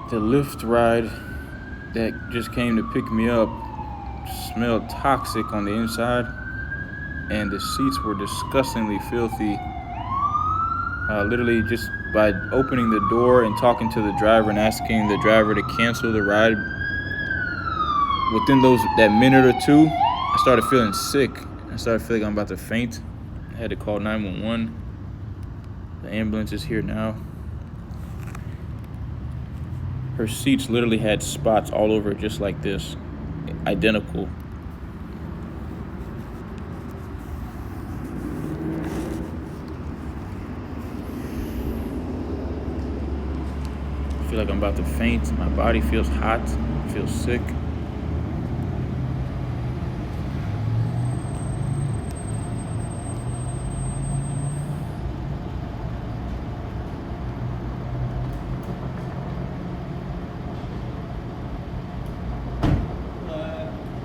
The Lyft ride that just came to pick me up smelled toxic on the inside, and the seats were disgustingly filthy. Literally, just by opening the door and talking to the driver and asking the driver to cancel the ride, within that minute or two, I started feeling sick. I started feeling I'm about to faint. I had to call 911. The ambulance is here now. Her seats literally had spots all over it, just like this, identical. I feel like I'm about to faint. My body feels hot. I feel sick.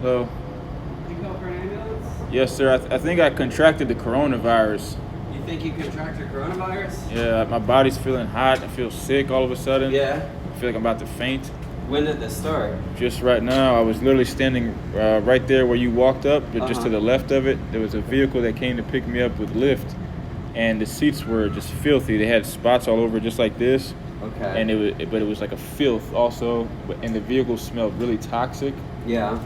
Hello. You call for an ambulance? Yes, sir. I think I contracted the coronavirus. You think you contracted coronavirus? Yeah, my body's feeling hot. I feel sick all of a sudden. Yeah. I feel like I'm about to faint. When did this start? Just right now. I was literally standing right there where you walked up, but just to the left of it. There was a vehicle that came to pick me up with Lyft, and the seats were just filthy. They had spots all over just like this. Okay. And it was like a filth also, and the vehicle smelled really toxic. Yeah.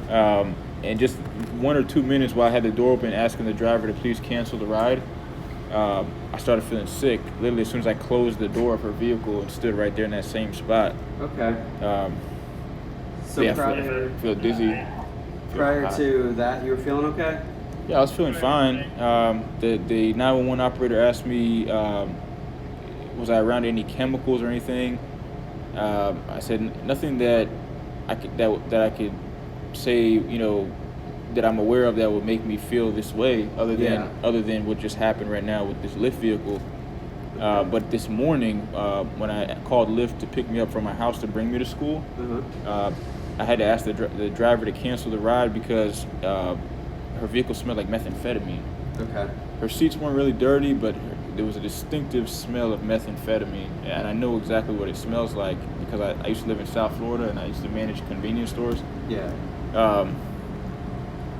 And just 1 or 2 minutes while I had the door open asking the driver to please cancel the ride, I started feeling sick. Literally as soon as I closed the door of her vehicle and stood right there in that same spot. Okay. So yeah, prior, I feel dizzy. prior to that, you were feeling okay? Yeah, I was feeling fine. The 911 operator asked me, was I around any chemicals or anything? I said nothing that I could say, that I'm aware of that would make me feel this way, other than what just happened right now with this Lyft vehicle. But this morning, when I called Lyft to pick me up from my house to bring me to school, I had to ask the driver to cancel the ride because her vehicle smelled like methamphetamine. Okay. Her seats weren't really dirty, but there was a distinctive smell of methamphetamine, and I know exactly what it smells like because I used to live in South Florida and I used to manage convenience stores. Yeah.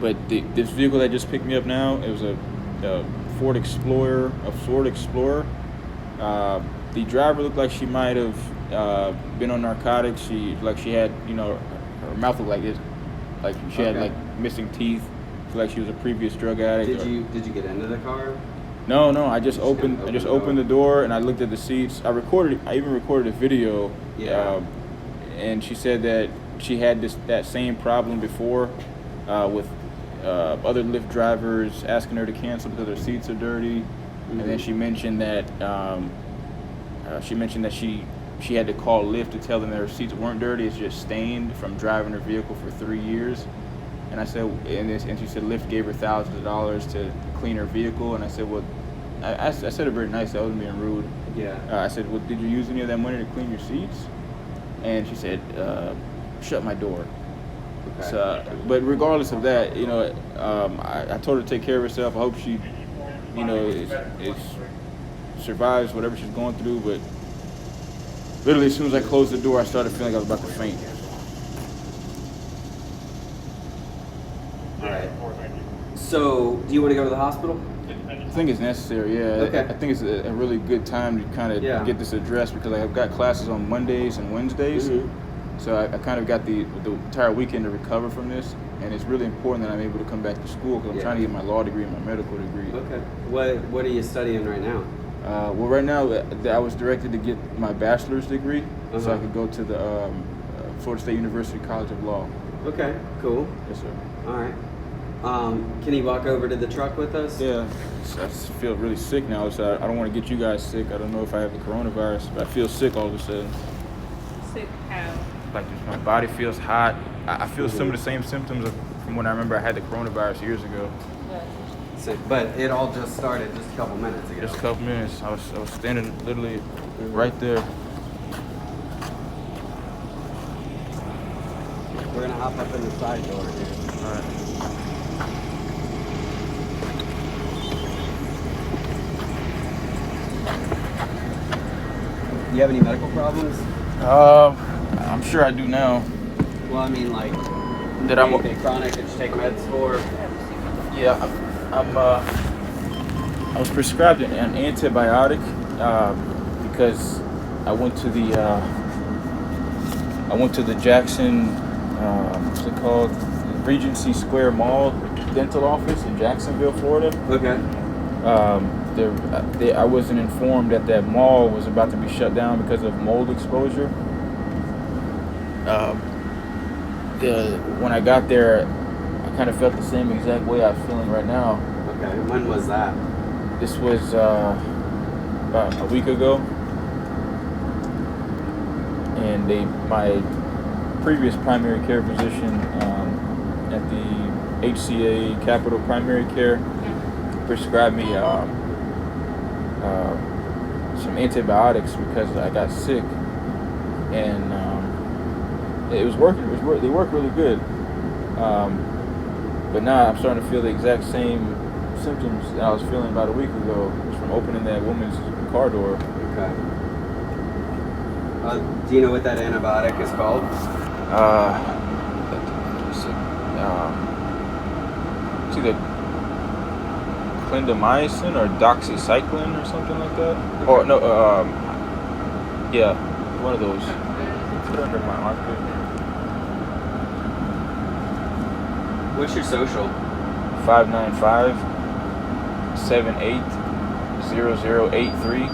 But this vehicle that just picked me up now, it was a Ford Explorer. The driver looked like she might have been on narcotics. She had, her mouth looked like this, like she had like missing teeth. Like she was a previous drug addict. Did you get into the car? No. I just opened the door and I looked at the seats. I even recorded a video. Yeah. And she said that she had that same problem before with other Lyft drivers asking her to cancel because their seats are dirty. Mm-hmm. And then she mentioned that she had to call Lyft to tell them that her seats weren't dirty. It's just stained from driving her vehicle for 3 years. And I said, and she said Lyft gave her thousands of dollars to clean her vehicle. And I said, well, I said it very nice. I wasn't being rude. Yeah. I said, well, did you use any of that money to clean your seats? And she said, shut my door. Okay. So, but regardless of that, I told her to take care of herself. I hope she, is survives whatever she's going through. But literally, as soon as I closed the door, I started feeling like I was about to faint. All right. So, do you want to go to the hospital? I think it's necessary, yeah. Okay. I think it's a really good time to kind of get this addressed because I've got classes on Mondays and Wednesdays. Mm-hmm. So I kind of got the entire weekend to recover from this, and it's really important that I'm able to come back to school because I'm trying to get my law degree and my medical degree. Okay. What are you studying right now? Well, right now I was directed to get my bachelor's degree so I could go to the Florida State University College of Law. Okay, cool. Yes, sir. All right. Can you walk over to the truck with us? Yeah. I just feel really sick now, so I don't want to get you guys sick. I don't know if I have the coronavirus, but I feel sick all of a sudden. Sick how? Like my body feels hot. I feel some of the same symptoms from when I remember I had the coronavirus years ago. Sick. But it all just started just a couple minutes ago. Just a couple minutes. I was standing literally right there. We're gonna hop up in the side door here. All right. Do you have any medical problems? sure I do now. Well, I mean, like, That I'm. anything chronic that you take meds for? Yeah, I was prescribed an antibiotic because I went to the Jackson, what's it called, Regency Square Mall dental office in Jacksonville, Florida. Okay. I wasn't informed that that mall was about to be shut down because of mold exposure. When I got there, I kind of felt the same exact way I'm feeling right now. Okay. When was that? This was about a week ago, and my previous primary care physician at the HCA Capital Primary Care prescribed me some antibiotics because I got sick, and it was working. They work really good, but now I'm starting to feel the exact same symptoms that I was feeling about a week ago, just from opening that woman's car door. Okay. Do you know what that antibiotic is called? It's either clindamycin or doxycycline or something like that. Okay. Or no, yeah, one of those. Put it under my armpit. What's your social? 595-78-0083.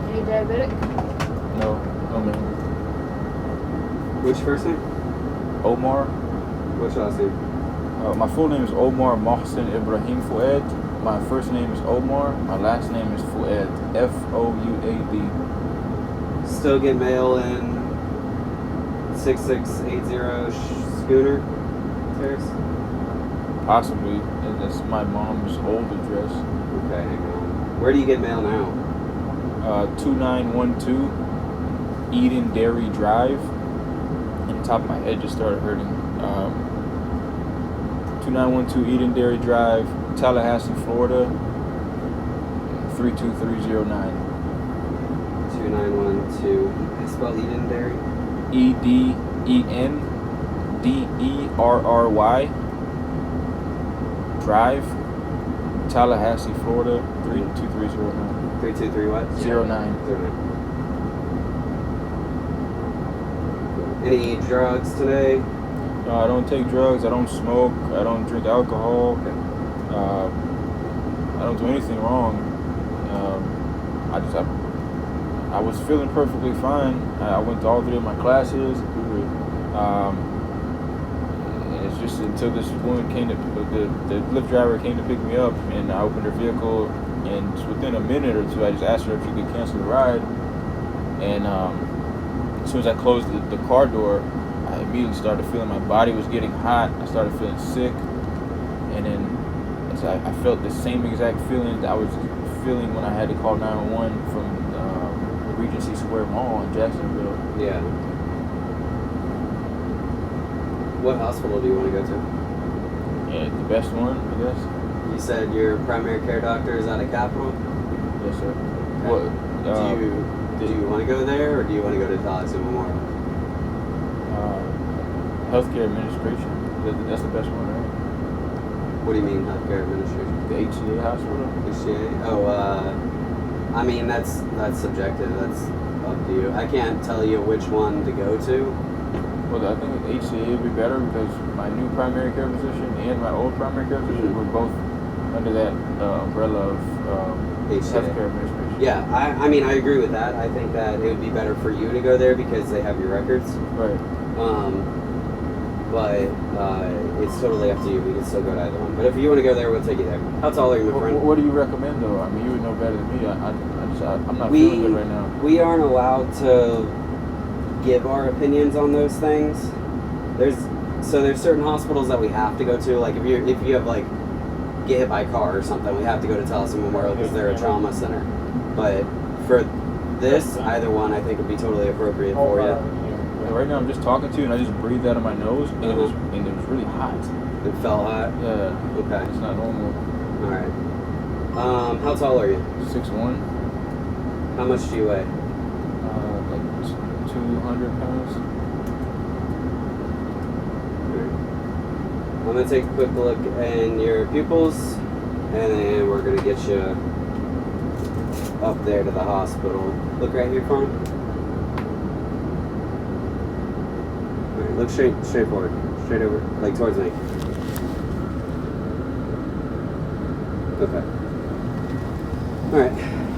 Any diabetic? No, man. What's your first name? Omar. What's your last name? My full name is Omar Mohsen Ibrahim Fouad. My first name is Omar. My last name is Fouad. Fouad. Still get mail in 6680 Schooner Terrace? Possibly. And that's my mom's old address. Okay, hang on. Where do you get mail now? 2912 Eden Dairy Drive. And the top of my head just started hurting. 2912 Eden Dairy Drive, Tallahassee, Florida, 32309. 2912. I spell Eden Dairy? EDENDERRY Drive, Tallahassee, Florida, 32309. 323 what? 09. 09. Any drugs today? No, I don't take drugs. I don't smoke. I don't drink alcohol. Okay. I don't do anything wrong. I was feeling perfectly fine. I went to all 3 of my classes. And it's just until this woman came to, the Lyft driver came to pick me up, and I opened her vehicle, and just within a minute or two, I just asked her if she could cancel the ride. And as soon as I closed the car door, I immediately started feeling my body was getting hot. I started feeling sick, and then I felt the same exact feeling that I was feeling when I had to call 911 from the Regency Square Mall in Jacksonville. Yeah. What hospital do you want to go to? Yeah, the best one, I guess. You said your primary care doctor is out of Capital? Yes, sir. Okay. What? Do you want to go there, or do you want to go to Tallahassee Memorial? Healthcare administration. That's the best one, right? What do you mean, healthcare administration? The HCA hospital. HCA? Oh, I mean, that's subjective. That's up to you. I can't tell you which one to go to. Well, I think HCA would be better because my new primary care physician and my old primary care physician were both under that umbrella of HCA. healthcare administration. Yeah, I mean, I agree with that. I think that it would be better for you to go there because they have your records. Right. But it's totally up to you. We can still go to either one. But if you want to go there, we'll take you there. How tall are you, my friend? What do you recommend, though? I mean, you would know better than me. I'm not feeling good right now. We aren't allowed to give our opinions on those things. There's certain hospitals that we have to go to. Like if you have like get hit by a car or something, we have to go to Tallahassee Memorial because they're a trauma center. But for this, either one I think would be totally appropriate for you. Yeah. Right now I'm just talking to you and I just breathed out of my nose and it was really hot. It felt hot? Yeah. Okay. It's not normal. Alright. How tall are you? 6'1". How much do you weigh? Like 200 pounds. I'm gonna take a quick look in your pupils, and then we're gonna get you up there to the hospital. Look right here for me. All right, look straight forward, straight over, like towards me. Okay. All right.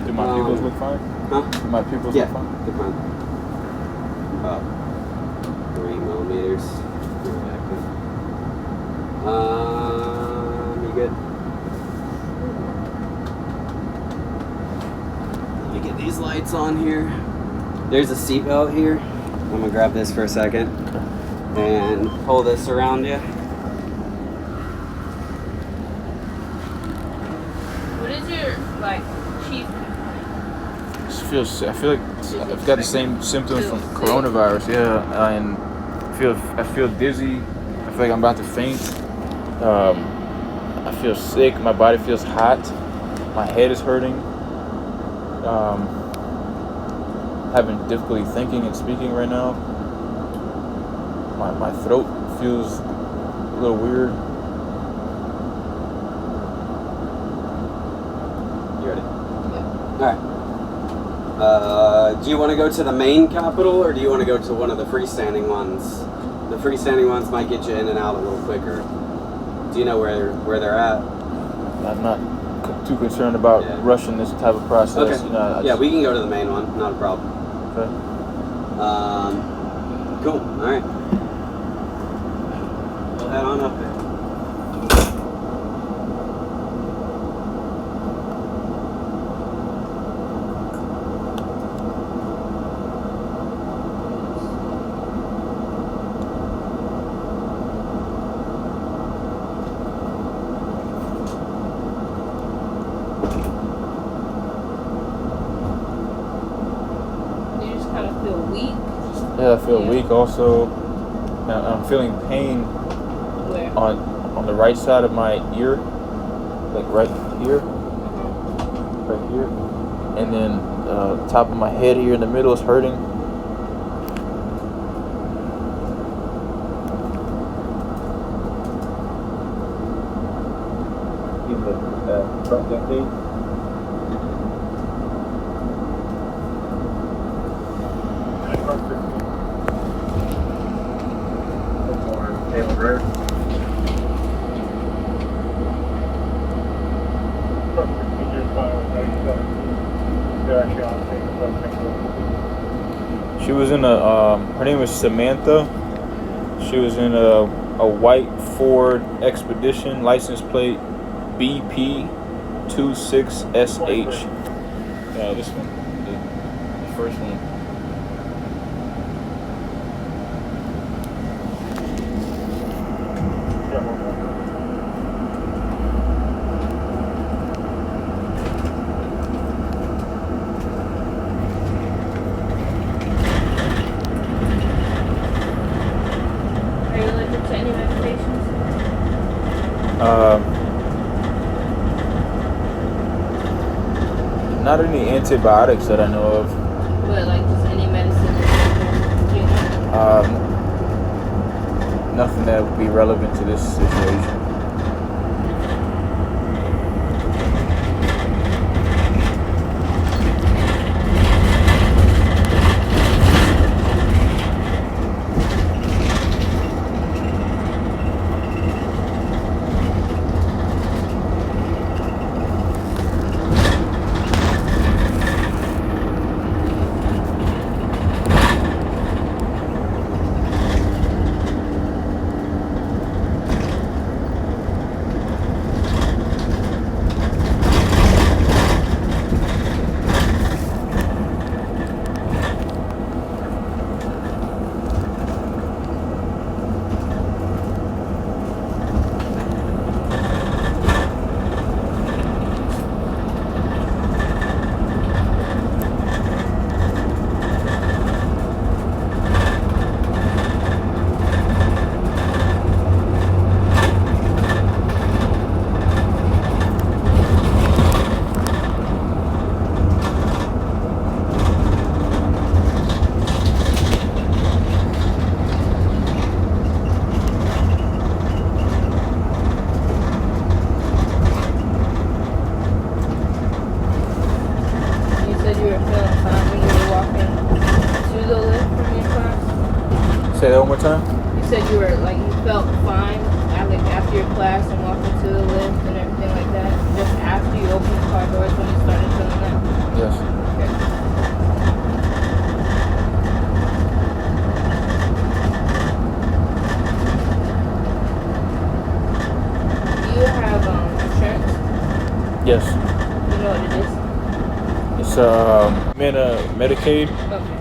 Do my pupils look fine? Huh? Do my pupils Yeah, look fine? they're fine. About 3 millimeters. You good? Let me get these lights on here. There's a seatbelt here. I'm gonna grab this for a second and pull this around you. What is your like chief? I feel like I've got the same symptoms from coronavirus. Yeah, and I feel dizzy. I feel like I'm about to faint. I feel sick. My body feels hot. My head is hurting. Having difficulty thinking and speaking right now. My throat feels a little weird. You ready? Yeah. All right. Do you want to go to the main Capitol, or do you want to go to one of the freestanding ones? The freestanding ones might get you in and out a little quicker. Do you know where they're at? I'm not too concerned about rushing this type of process. Okay. You know, Yeah, we can go to the main one. Not a problem. Okay. Cool. All right. We'll head on up there. Yeah, I feel weak also. I'm feeling pain Where? on the right side of my ear, like right here, right here, and then top of my head here in the middle is hurting. Front thing. She was in her name was Samantha. She was in a white Ford Expedition, license plate BP26SH. This one, the first one. Are you allergic to any medications? Not any antibiotics that I know of. But like just any medicine? You know? Nothing that would be relevant to this situation. were feeling fine when you were walking to the lift from your class? Say that one more time. You said you were like you felt fine after your class and walking to the lift and everything like that. Just after you opened the car doors when you started feeling that. Yes. Okay. Do you have insurance? Yes. You know what it is? It's Medicaid. Okay.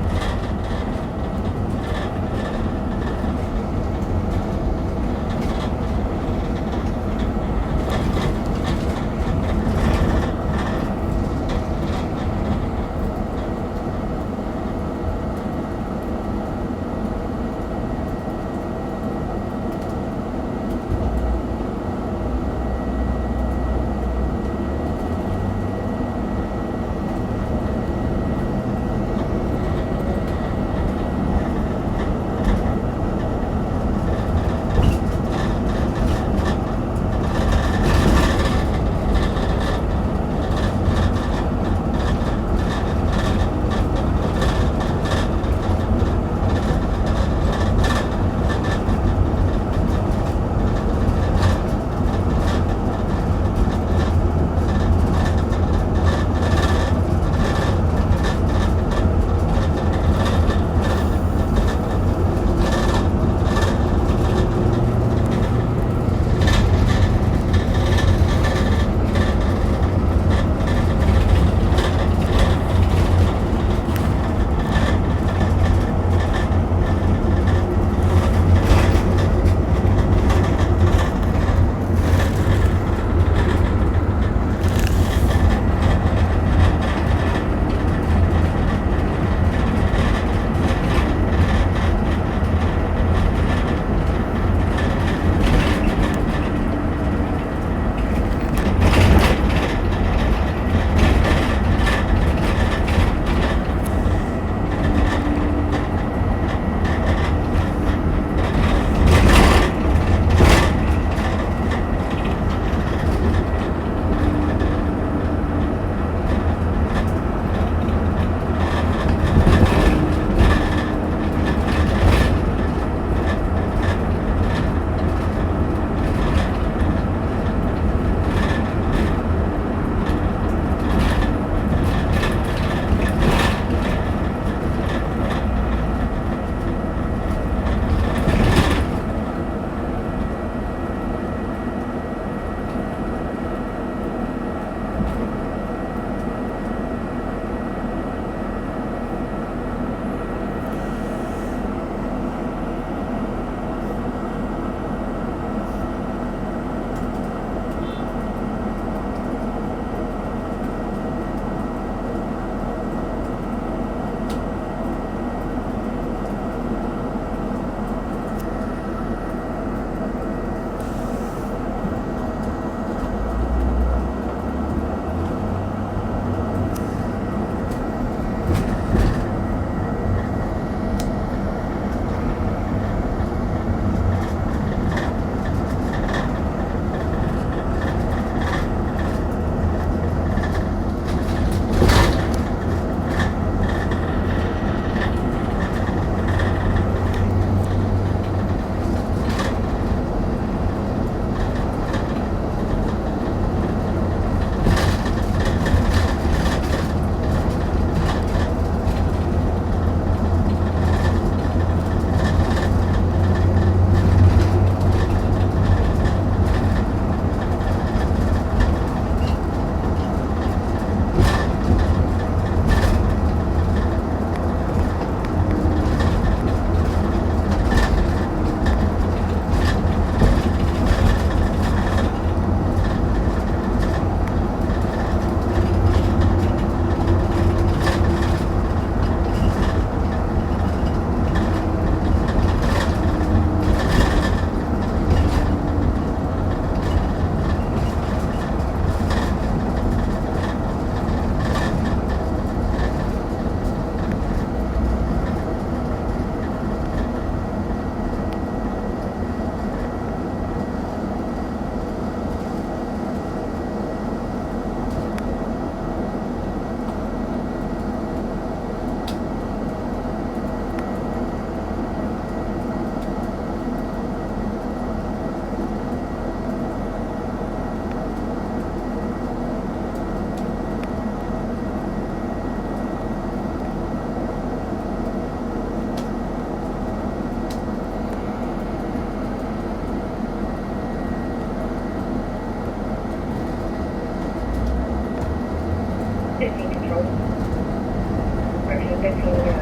15 units.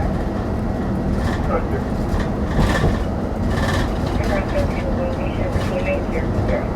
Gotcha. In reference to location, the teammates here from there.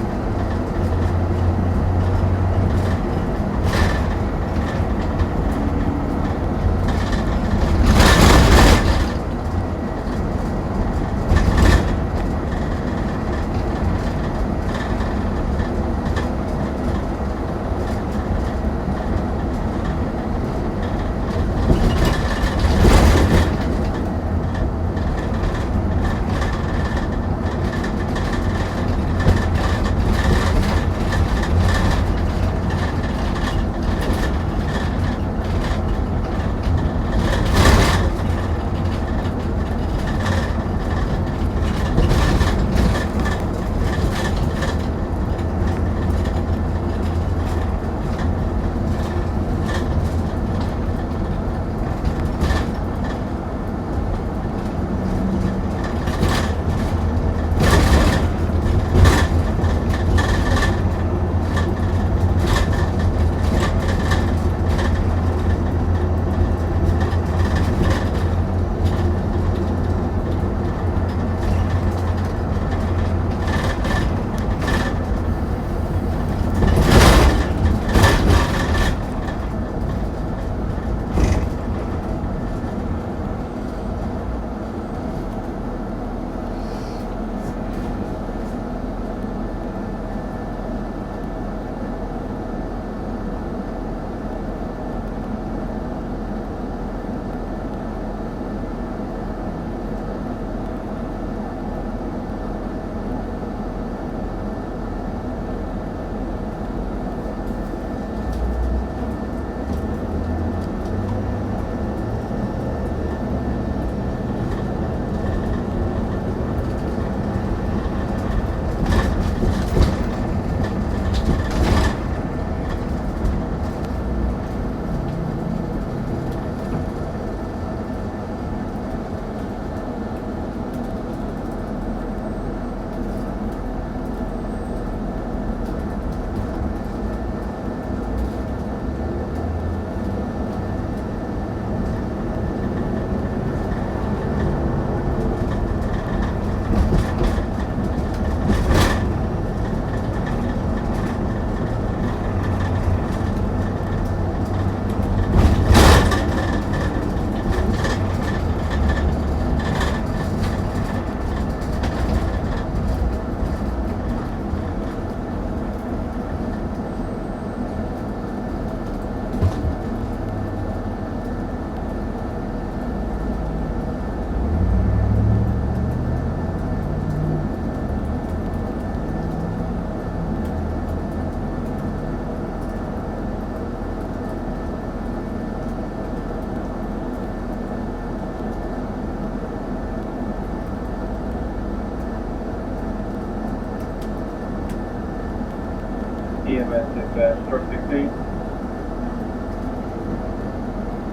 EMS is truck 16.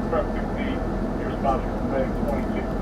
Truck 16, your responsible for Meg 22.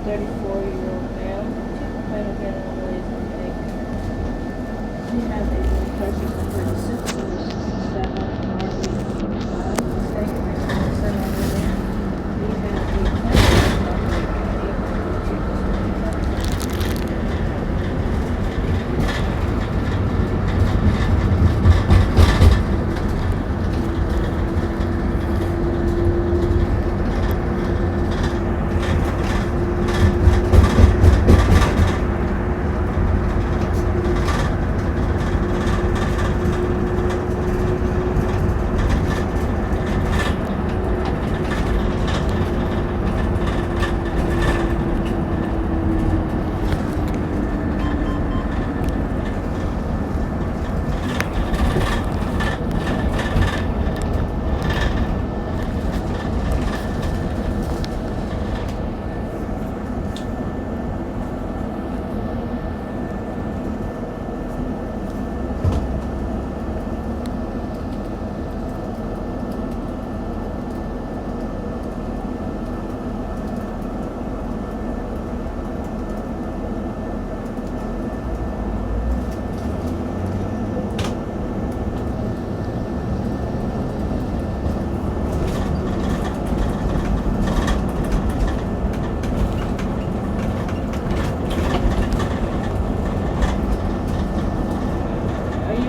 34-year-old male. Check the plan again and release the headache. We have a person for 36 years. That might be mistake. We have a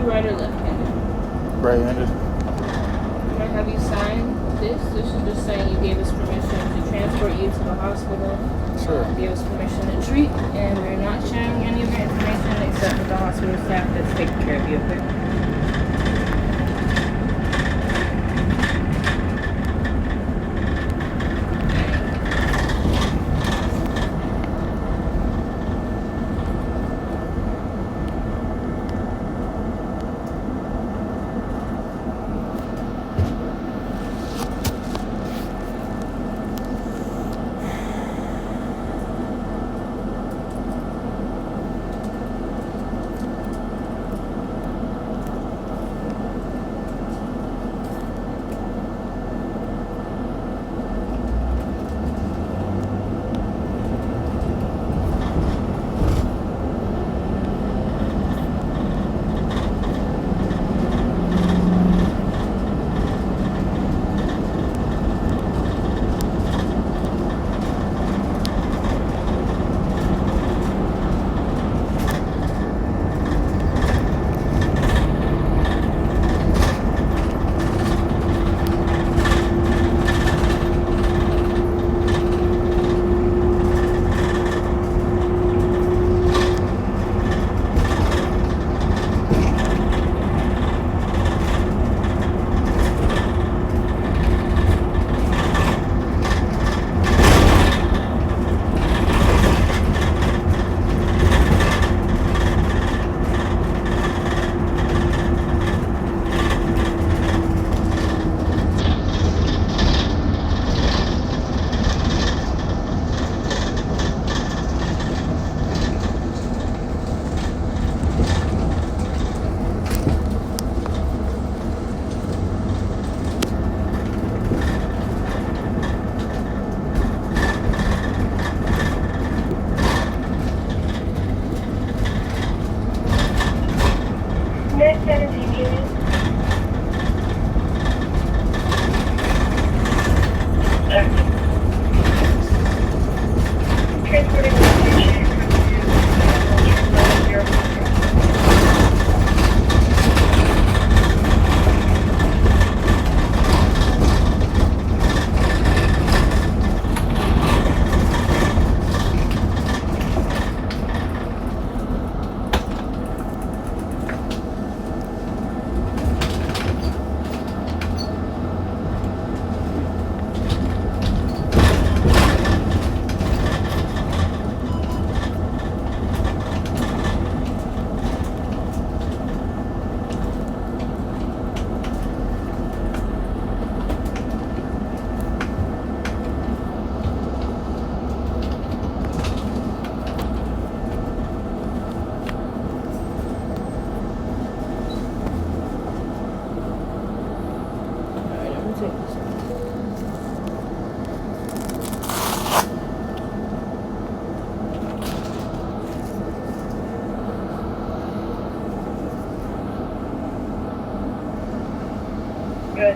right or left-handed? Right-handed. Can I have you sign this? This is just saying you gave us permission to transport you to the hospital. Sure. Gave us permission to treat, and we're not sharing any of your information except with the hospital staff that's taking care of you, okay?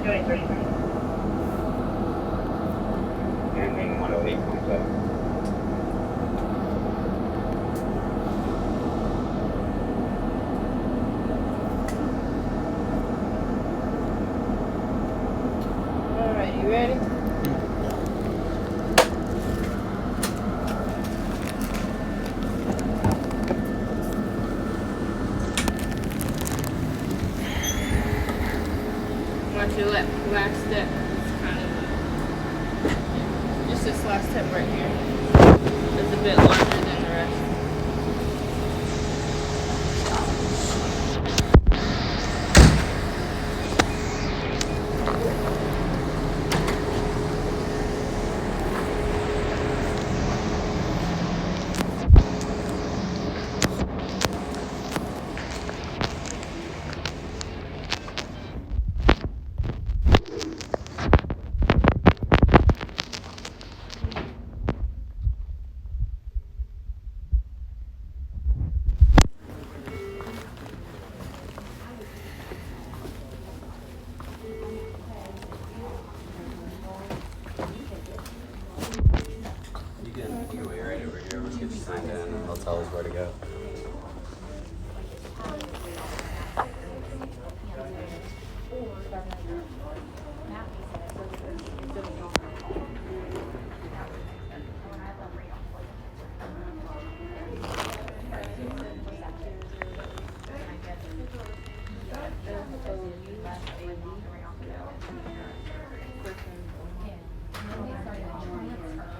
23. Ending 108 comes up. Alright, you ready? Watch your last step. It's kind of just this last step right here. It's a bit larger than the rest. You can wait right over here. Let's get you signed in and they'll tell us where to go.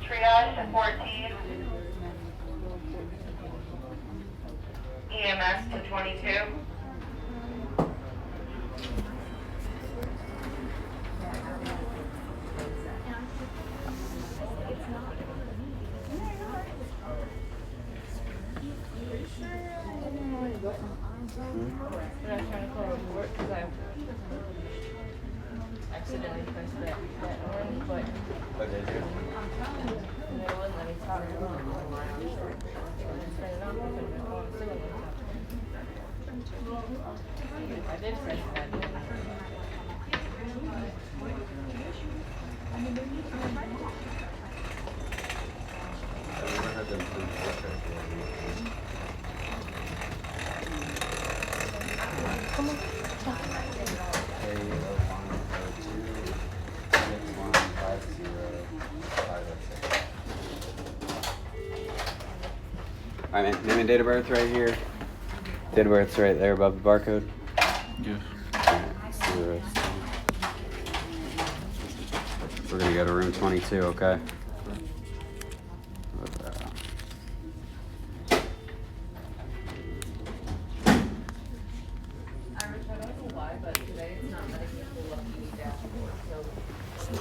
Triage to 14. EMS to 22. We're not trying to call it work because I accidentally pressed that orange button. What did you? And it wouldn't let me talk. I turned it on because my phone was still on. If I did press that button. All right, man. Name and date of birth right here. Date of birth's right there above the barcode. Yes. Alright, we're gonna go to room 22, okay? I don't know why, but today it's not letting me pull up the dashboard. So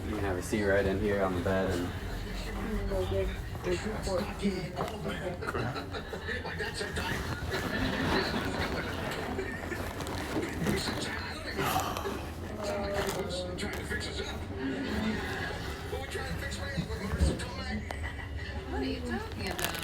You can have a seat right in here on the bed and what are you talking about?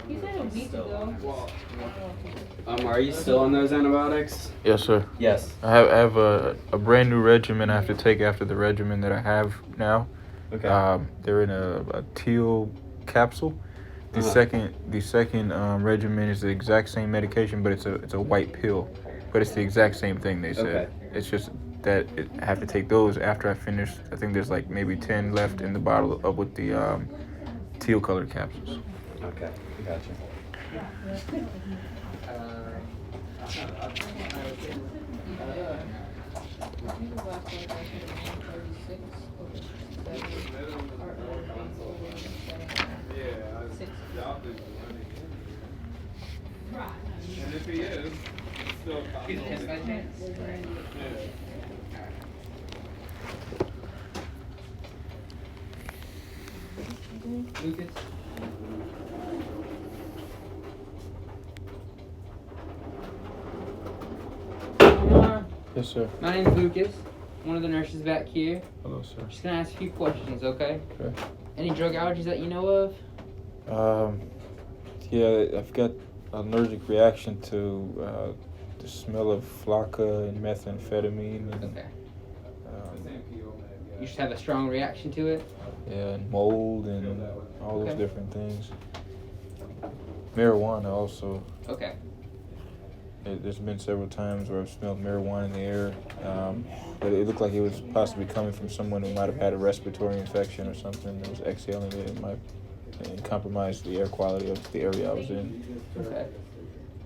He said a week ago. are you still on those antibiotics? Yes, sir. Yes. I have a brand new regimen I have to take after the regimen that I have now. Okay. They're in a teal capsule. The second regimen is the exact same medication, but it's a white pill, but it's the exact same thing. They said Okay. it's just that I have to take those after I finish. I think there's like maybe 10 left in the bottle up with the teal colored capsules. Okay. Gotcha. And if he is, it's still Lucas? Yes, sir. My name's Lucas, one of the nurses back here. Hello, sir. Just gonna ask a few questions, okay? Okay. Any drug allergies that you know of? Yeah, I've got an allergic reaction to the smell of flocka and methamphetamine. And, Okay. You should have a strong reaction to it. yeah, and mold and all those Okay. different things. Marijuana also. Okay. There's been several times where I've smelled marijuana in the air, but it looked like it was possibly coming from someone who might have had a respiratory infection or something that was exhaling it. It might compromise the air quality of the area I was in. Okay.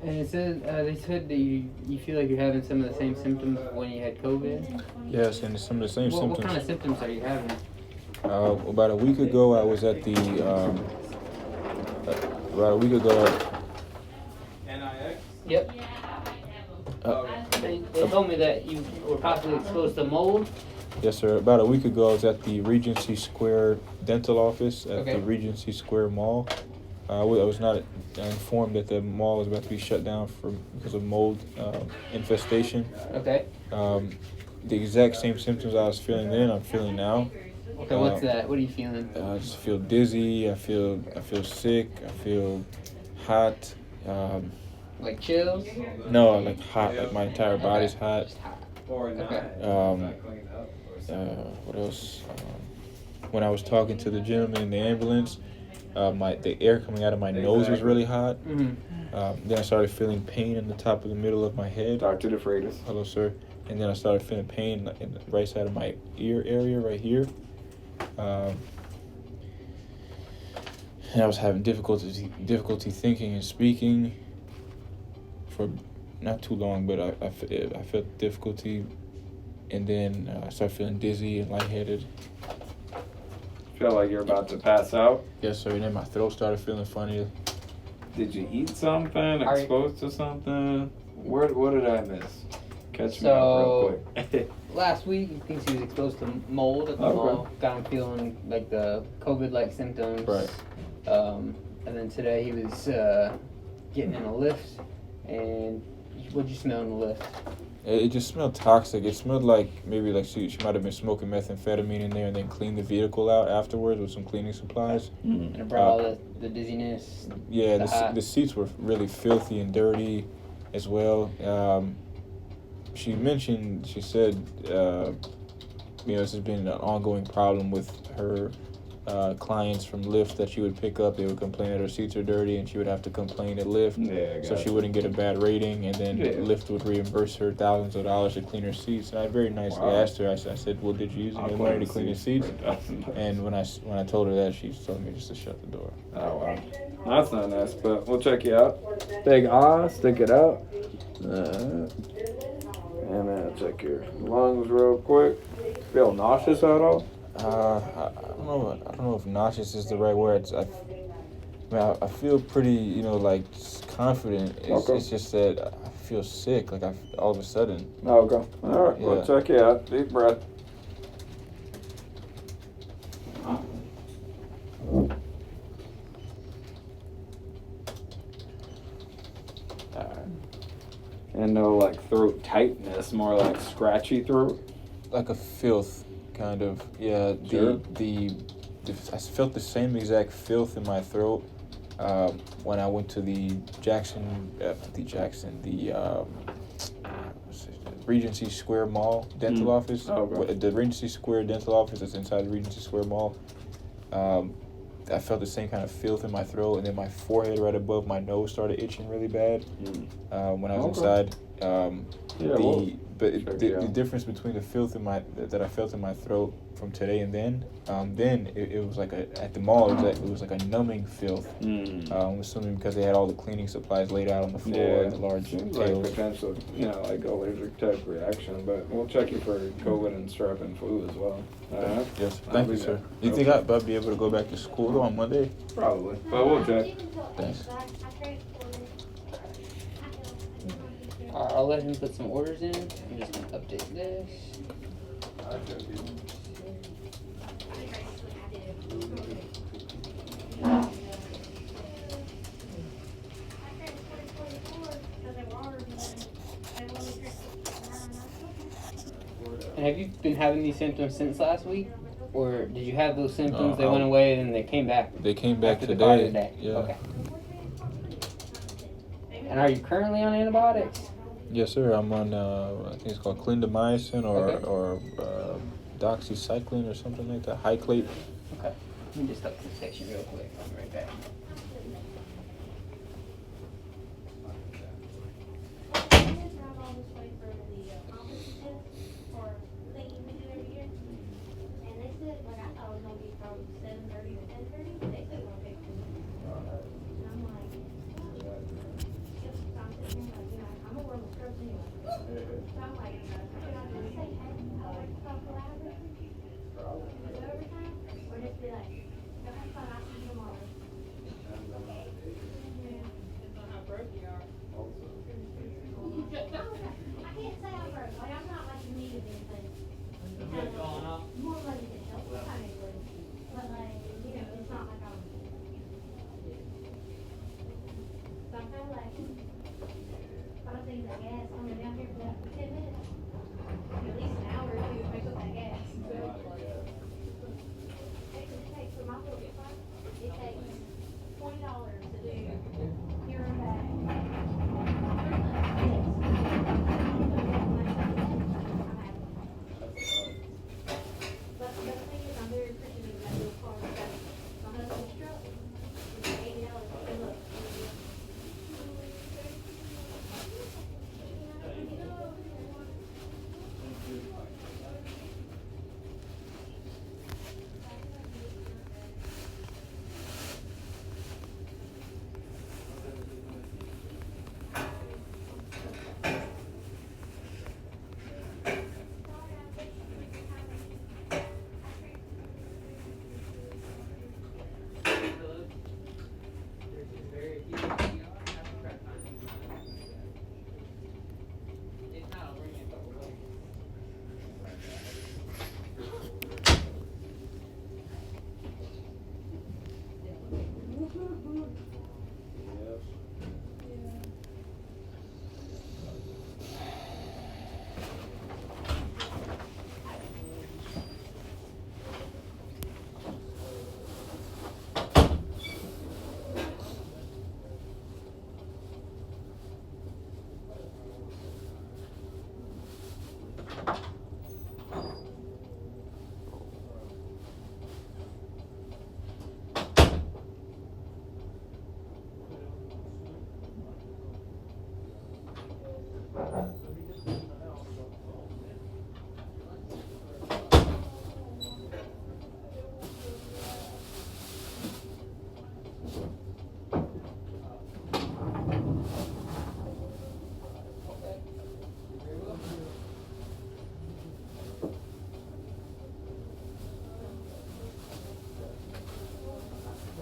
And it said they said that you feel like you're having some of the same symptoms when you had COVID. Yes, and some of the same symptoms. What kind of symptoms are you having? About a week ago, I was at the. About a week ago. NIX? Yep. They told me that you were possibly exposed to mold. Yes, sir. About a week ago, I was at the Regency Square dental office at the Regency Square Mall. I was not informed that the mall was about to be shut down because of mold infestation. Okay. The exact same symptoms I was feeling then, I'm feeling now. Okay, what's that? What are you feeling? I just feel dizzy. I feel sick. I feel hot. Like chills? No, like hot. Like my entire body's hot. Just hot. Okay. What else? When I was talking to the gentleman in the ambulance, the air coming out of my nose was really hot. Mm-hmm. Then I started feeling pain in the top of the middle of my head. Dr. DeFreitas. Hello, sir. And then I started feeling pain in the right side of my ear area, right here. And I was having difficulty thinking and speaking for not too long, but I felt difficulty, and then I started feeling dizzy and lightheaded. Feel like you're about to pass out? Yes, sir. And then my throat started feeling funny. Did you eat something? Exposed to something? What did I miss? Catch me up real quick. Last week, he thinks he was exposed to mold at the mall. Got him feeling like the COVID-like symptoms. Right. And then today he was getting in a Lyft. And what'd you smell in the Lyft? It just smelled toxic. It smelled like maybe like she might have been smoking methamphetamine in there and then cleaned the vehicle out afterwards with some cleaning supplies. And it brought all the dizziness. Yeah, the seats were really filthy and dirty as well. She said, this has been an ongoing problem with her clients from Lyft that she would pick up. They would complain that her seats are dirty, and she would have to complain at Lyft, so she wouldn't get a bad rating, and then Lyft would reimburse her thousands of dollars to clean her seats. And I very nicely asked her. I said, "Well, did you use any money to clean your seats?" And when I told her that, she told me just to shut the door. Oh, wow. That's not nice, but we'll check you out. Big ah, stick it out. And then check your lungs real quick. Feel nauseous at all? I don't know if nauseous is the right word. I feel pretty, like confident. It's just that I feel sick, like all of a sudden. Okay. All right. We'll check you out. Deep breath. And no throat tightness, more like scratchy throat. Like a filth, kind of. Yeah. Sure. I felt the same exact filth in my throat when I went to the Regency Square Mall dental office. Oh, okay. The Regency Square dental office is inside the Regency Square Mall. I felt the same kind of filth in my throat, and then my forehead right above my nose started itching really bad when I was inside. The difference between the filth that I felt in my throat from today and then it was like at the mall it was like a numbing filth. I'm assuming because they had all the cleaning supplies laid out on the floor and the large seems tails. like potential, like allergic type reaction, but we'll check you for COVID and strep and flu as well. Yes, thank you, sir. Do you think I'll be able to go back to school though on Monday? Probably, but we'll check. Thanks. I'll let him put some orders in. I'm just gonna update this. And have you been having these symptoms since last week? Or did you have those symptoms, they went away, and they came back? They came back after the car today. Yeah. Okay. And are you currently on antibiotics? Yes, sir. I'm on, I think it's called clindamycin or doxycycline or something like that. Hyclate. Okay. Let me just up this section real quick. I'll be right back.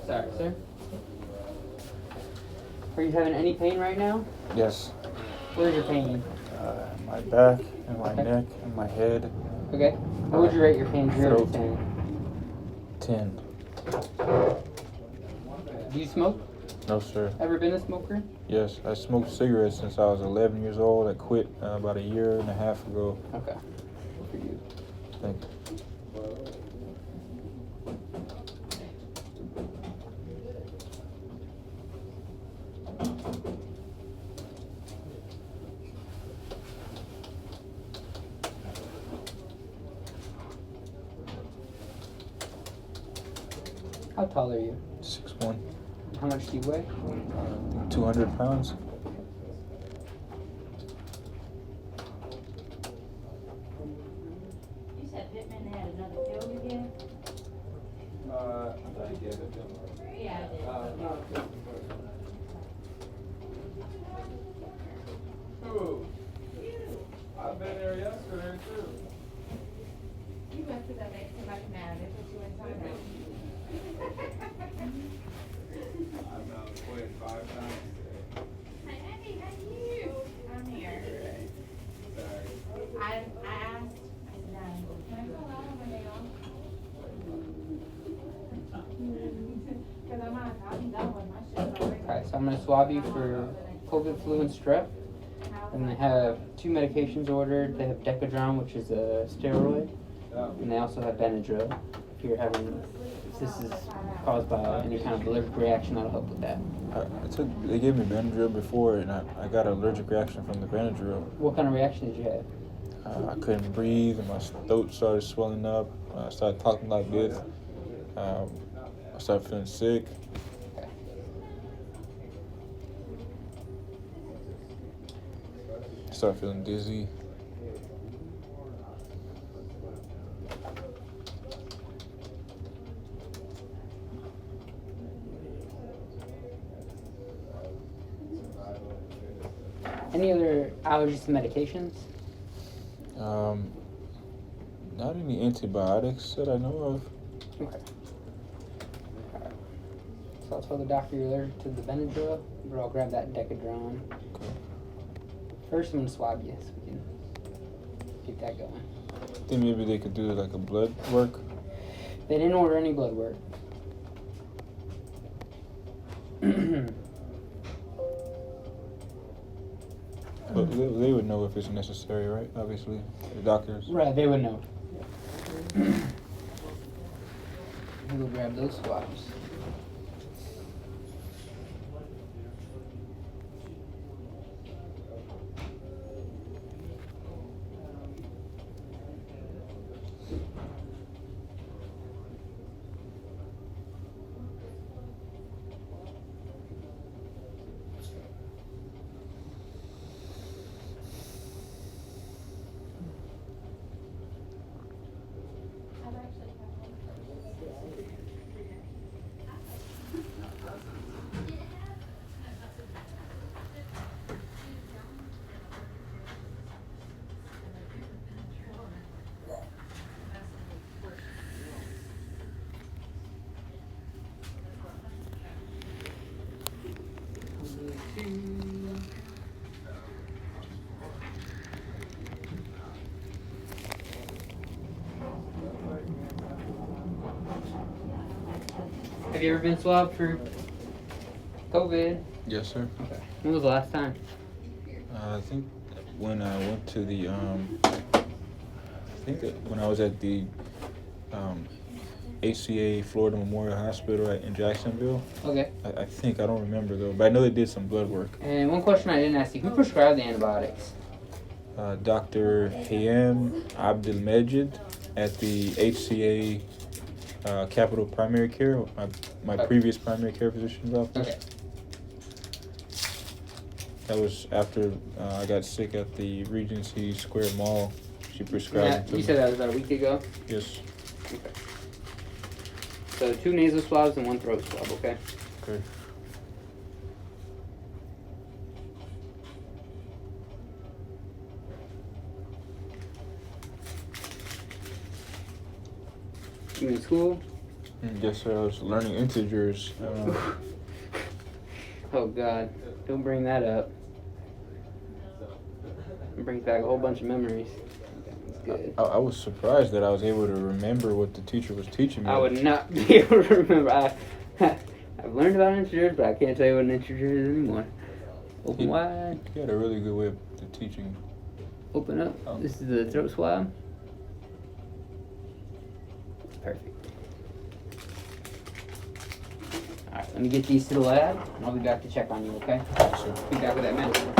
Sorry, sir. Are you having any pain right now? Yes. Where's your pain? My back and my neck and my head. Okay. What would you rate your pain 0 to 10? 10. Do you smoke? No, sir. Ever been a smoker? Yes, I smoked cigarettes since I was 11 years old. I quit about a year and a half ago. Okay. Good for you. Thank you. How tall are you? 6'1", How much do you weigh? 200 pounds. You said Pittman had another field again? I get it. Yeah, I did. Ooh, I've been there yesterday too. You went to that next to my command, they put you in timeout. I've now quit 5 times today. Hey, how you? I'm here. Sorry. I asked, I said, can I go out on my day off? Cause I'm done with my shift already. Alright, so I'm gonna swab you for COVID, flu, and strep. And they have 2 medications ordered. They have Decadron, which is a steroid, and they also have Benadryl. If you're having, if this is caused by any kind of allergic reaction, that'll help with that. They gave me Benadryl before, and I got an allergic reaction from the Benadryl. What kind of reaction did you have? I couldn't breathe, and my throat started swelling up. I started talking like this. I started feeling sick. I started feeling dizzy. Any other allergies to medications? Not any antibiotics that I know of. Okay. Alright. So I'll tell the doctor you're allergic to the Benadryl, but I'll grab that Decadron. Okay. First, I'm gonna swab you so we can get that going. I think maybe they could do like a blood work. They didn't order any blood work. But they would know if it's necessary, right? Obviously, the doctors. Right, they would know. We'll grab those swabs. Have you ever been swabbed for COVID? Yes, sir. Okay. When was the last time? I think when I went to the, when I was at the HCA Florida Memorial Hospital in Jacksonville. Okay. I think, I don't remember though, but I know they did some blood work. And one question I didn't ask you, who prescribed the antibiotics? Dr. Hayam Abdelmejid at the HCA Capital Primary Care, my previous primary care physician's office. Okay. That was after I got sick at the Regency Square Mall. She prescribed it to You me. said that was about a week ago? Yes. Okay. So 2 nasal swabs and 1 throat swab, okay? Okay. You in school? Yes, sir. I was learning integers. Oh God, don't bring that up. It brings back a whole bunch of memories. That's good. I was surprised that I was able to remember what the teacher was teaching me. I would not be able to remember. I've learned about integers, but I can't tell you what an integer is anymore. Open wide. He had a really good way of teaching. Open up. Oh. This is the throat swab. Perfect. Alright, let me get these to the lab, and I'll be back to check on you, okay? Yes, sir. Be back with that medicine.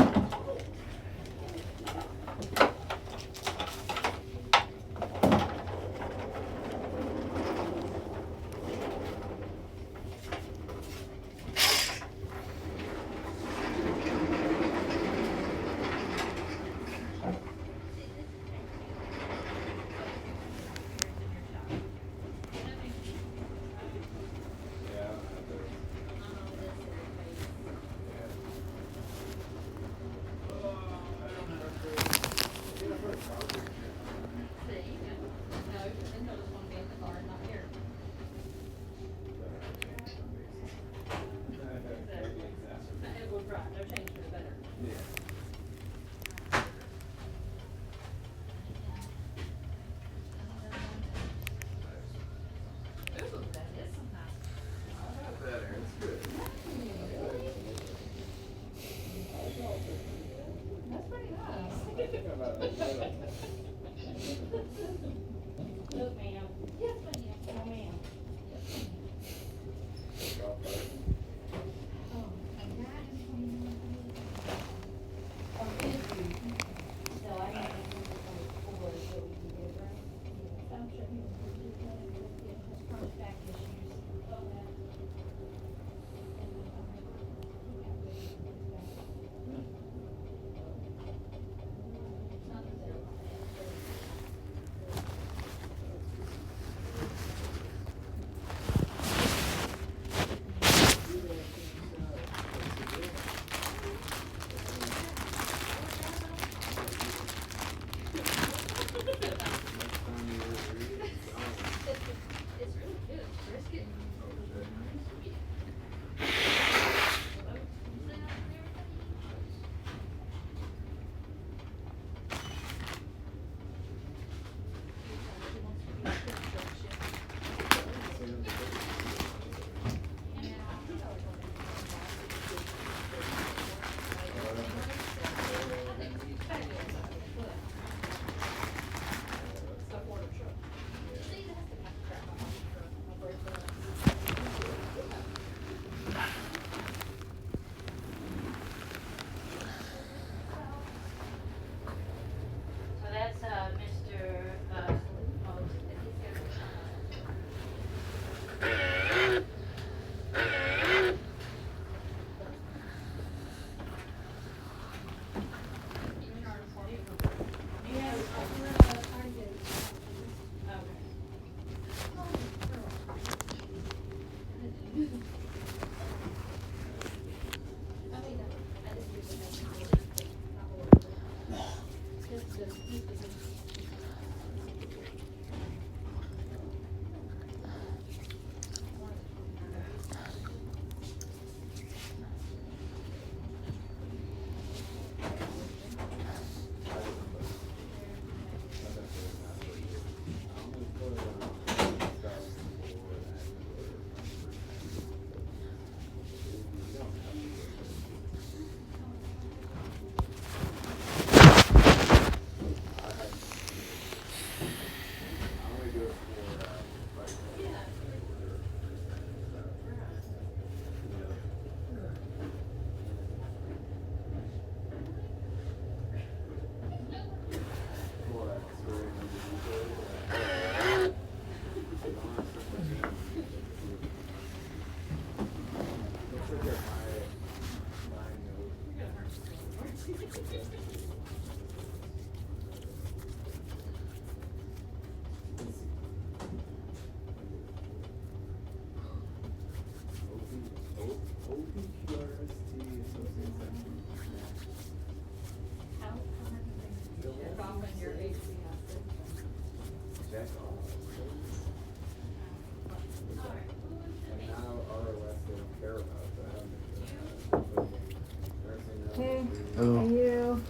Hey, Hello. are you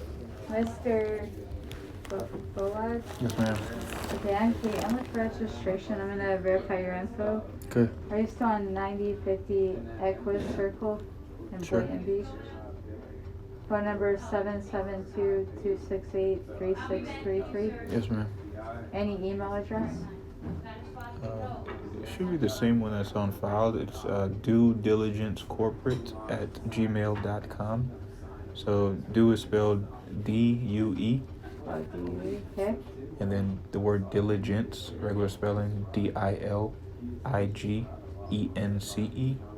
Mr. Boaz? Yes, ma'am. Okay, I'm Kate. I'm with registration. I'm gonna verify your info. Okay. Are you still on 9050 Equus Circle in Sure. Boynton Beach? Phone number 772-268-3633. Yes, ma'am. Any email address? It should be the same one that's on file. It's duediligencecorporate@gmail.com. So due is spelled D-U-E, Okay. and then the word diligence, regular spelling D-I-L-I-G-E-N-C-E,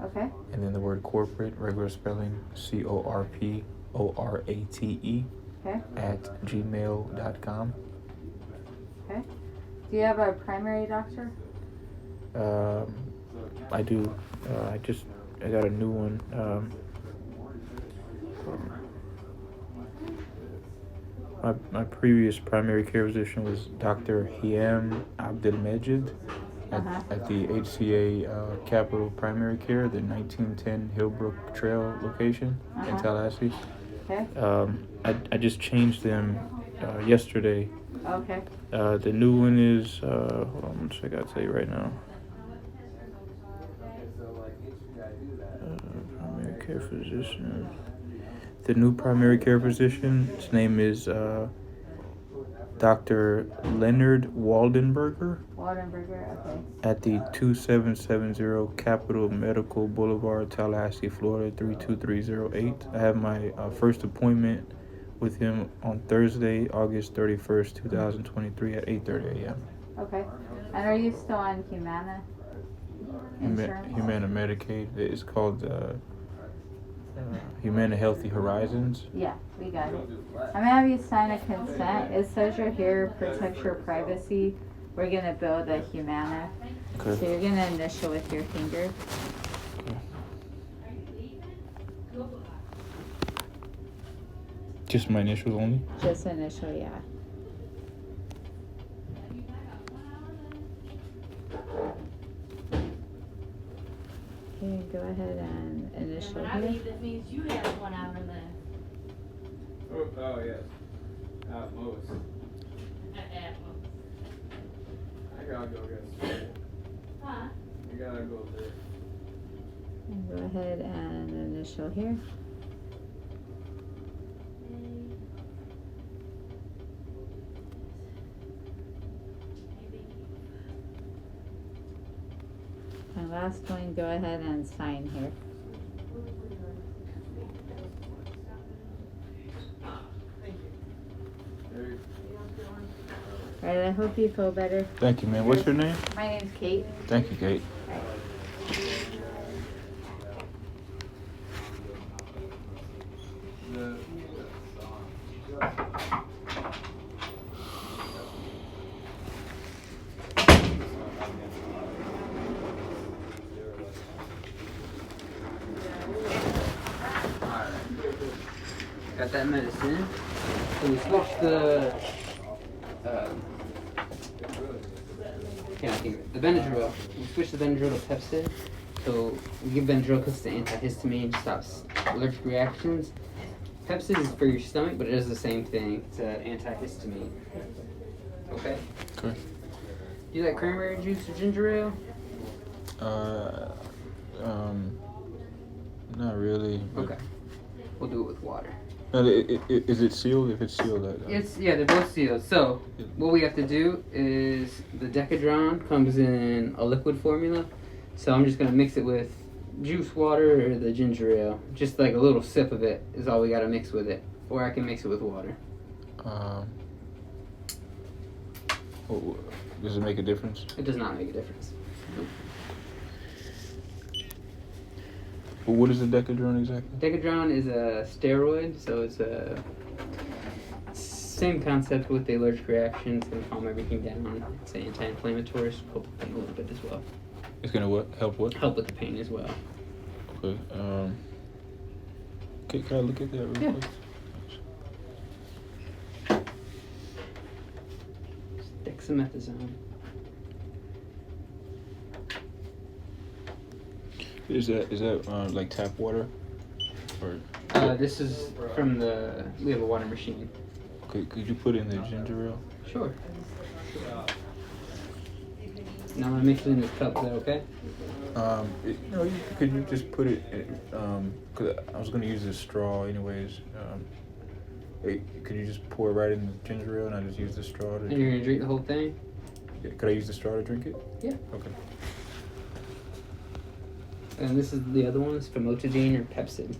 Okay. and then the word corporate, regular spelling C-O-R-P-O-R-A-T-E Okay. @gmail.com. Okay. Do you have a primary doctor? I do. I got a new one. My previous primary care physician was Dr. Hiam Abdelmejid at the HCA Capital Primary Care, the 1910 Hillbrook Trail location in Tallahassee. Okay. I just changed them yesterday. Okay. The new one is, hold on one second, I'll tell you right now. Primary care physician. The new primary care physician, his name is Dr. Leonard Waldenberger Waldenberger, okay. at the 2770 Capitol Medical Boulevard, Tallahassee, Florida 32308. I have my first appointment with him on Thursday, August 31st, 2023 at 8:30 a.m. Okay. And are you still on Humana insurance? Humana Medicaid. It's called Humana Healthy Horizons. Yeah, we got it. I'm gonna have you sign a consent. It says your hair protects your privacy. We're gonna build a Humana. Okay. So you're gonna initial with your finger. Just my initials only? Just initial, yeah. Okay, go ahead and initial I here. believe that means you have one out of the, Oh, yes. Most. at most. I gotta go get Huh? You gotta go there. And go ahead and initial here. And last one, go ahead and sign here. Alright, I hope you feel better. Thank you, man. What's your name? My name's Kate. Thank you, Kate. Got that medicine. So we switched the the Benadryl. We switched the Benadryl to Pepsid. So we give Benadryl because it's an antihistamine, stops allergic reactions. Pepsid is for your stomach, but it does the same thing. It's an antihistamine. Okay. Okay. Do you like cranberry juice or ginger ale? Not really. But Okay. We'll do it with water. Is it sealed? If it's sealed, They're both sealed. So what we have to do is the Decadron comes in a liquid formula. So I'm just gonna mix it with juice water or the ginger ale. Just like a little sip of it is all we gotta mix with it. Or I can mix it with water. Does it make a difference? It does not make a difference. Well, what is the Decadron exactly? Decadron is a steroid, so it's a Same concept with the allergic reaction. It's going to calm everything down. It's an anti-inflammatory, so help the pain a little bit as well. It's gonna what? Help what? Help with the pain as well. Okay. Can I look at that real Yeah. quick? Dexamethasone. Is that like tap water? Or This is from we have a water machine. could you put in the ginger ale? Sure. Now I'm gonna mix it in this cup. Is that okay? Could you just put it? Cause I was gonna use this straw anyways. Could you just pour it right in the ginger ale and I just use the straw to? And you're gonna drink the whole thing? Could I use the straw to drink it? Yeah. Okay. And this is the other one. It's famotidine or Pepsid.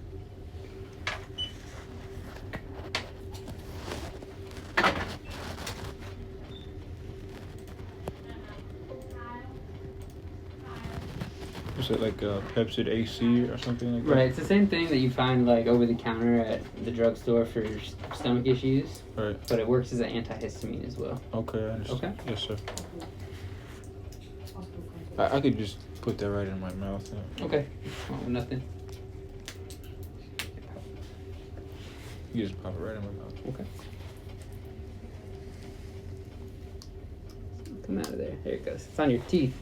Is it like Pepsid AC or something like that? Right. It's the same thing that you find like over the counter at the drugstore for stomach issues. Right. But it works as an antihistamine as well. Okay, I understand. Okay. Yes, sir. I could just put that right in my mouth. Yeah. Okay. Oh, nothing. You just pop it right in my mouth. Okay. Come out of there. There it goes. It's on your teeth.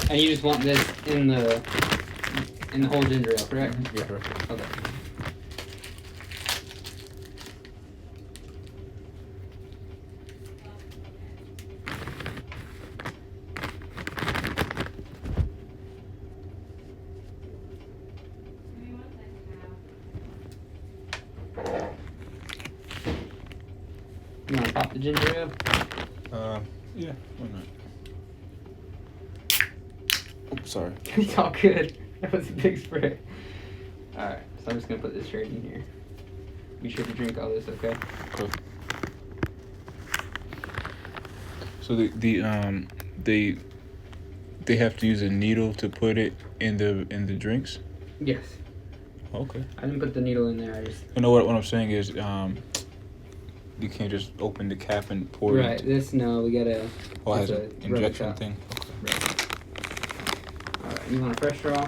And you just want this in the whole ginger ale, correct? Yeah, perfect. Okay. You want to pop the ginger ale? Yeah, why not? Oops, sorry. It's all good. That was a big spray. Alright, so I'm just gonna put this straight in here. Be sure to drink all this, okay? Okay. So they have to use a needle to put it in the drinks. Yes. Okay. I didn't put the needle in there, I just... You know what I'm saying is you can't just open the cap and pour Right, it. this, no, we gotta... Oh, it has it's an a rubber injection cup. thing. Right. Alright, you want a fresh straw?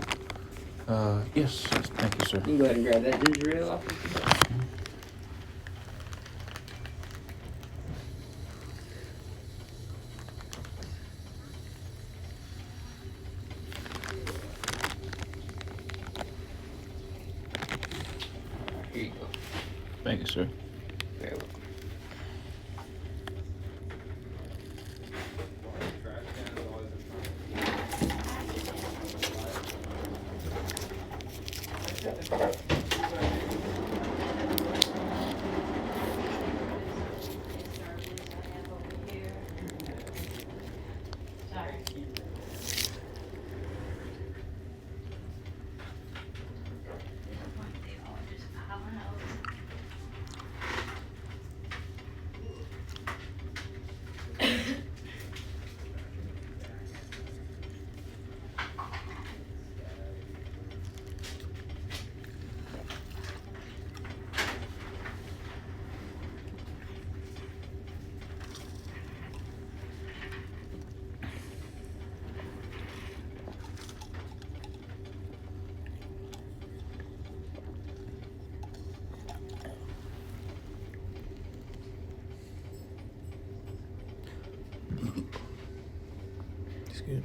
Yes, thank you, sir. You can go ahead and grab that ginger ale off. Here you go. Thank you, sir. Very welcome. Sorry. It's good.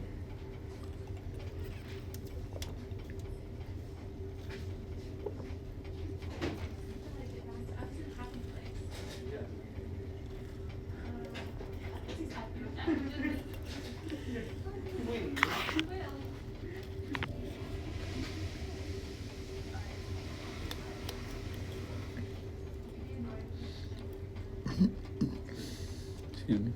Excuse me.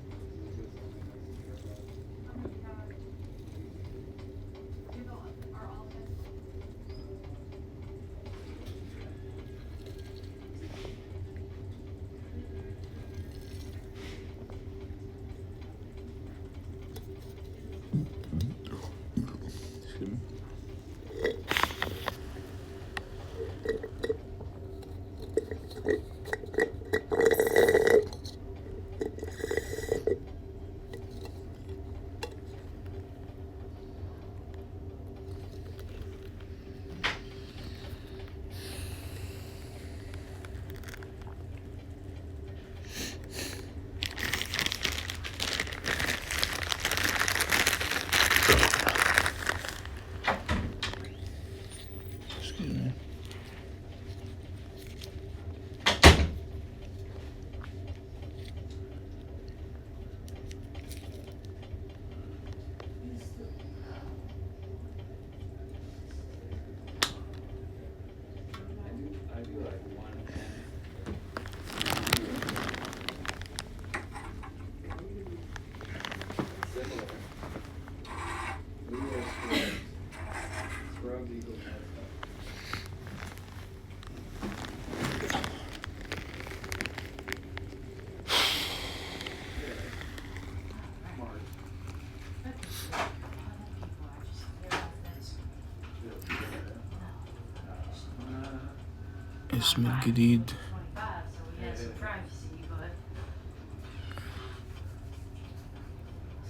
الاسم الجديد. 25, so we had some privacy, but.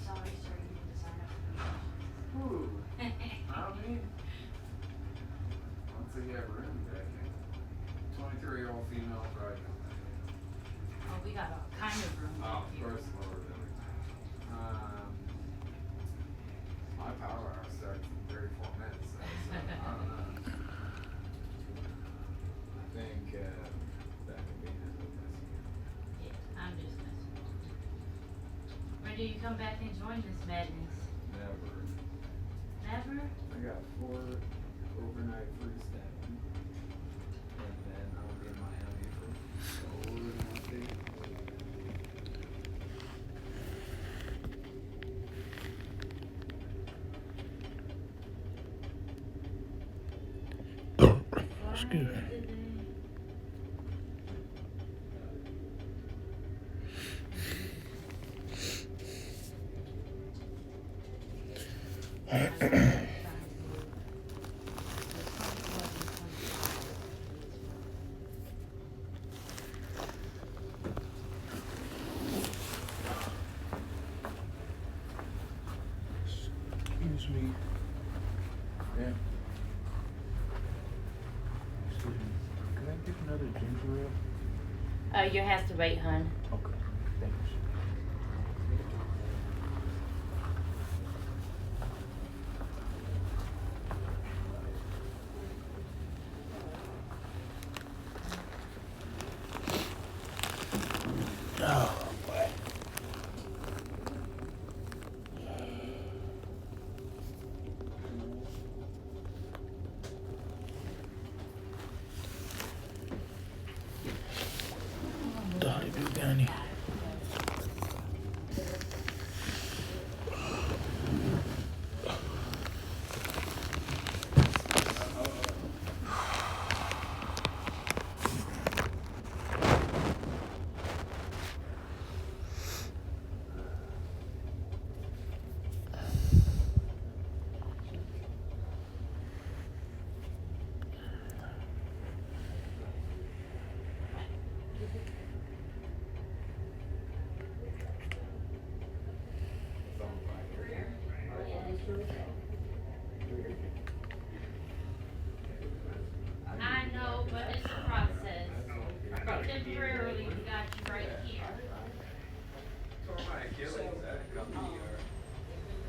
Sorry, sir, you didn't sign up for Ooh, that. not me. Once they have room back in. 23-year-old female driving. Oh, we got all kind of room Oh, back of here. course, Lord. My power hour starts in 34 minutes, so I don't know. I think that could be handled this Yeah, I'm just messing with you. When do you come back and join this madness? year. Never. Never? I got 4 overnight free staying. And then I'll be in Miami for 4 days. Excuse me. Excuse me. Yeah. Excuse me. Could I get another ginger ale? You have to wait, hon. Okay. Thanks. Oh, boy. Dale, big Danny. I know, but it's a process. Temporarily, we got you right here. Tore my Achilles, I had to come to the ER.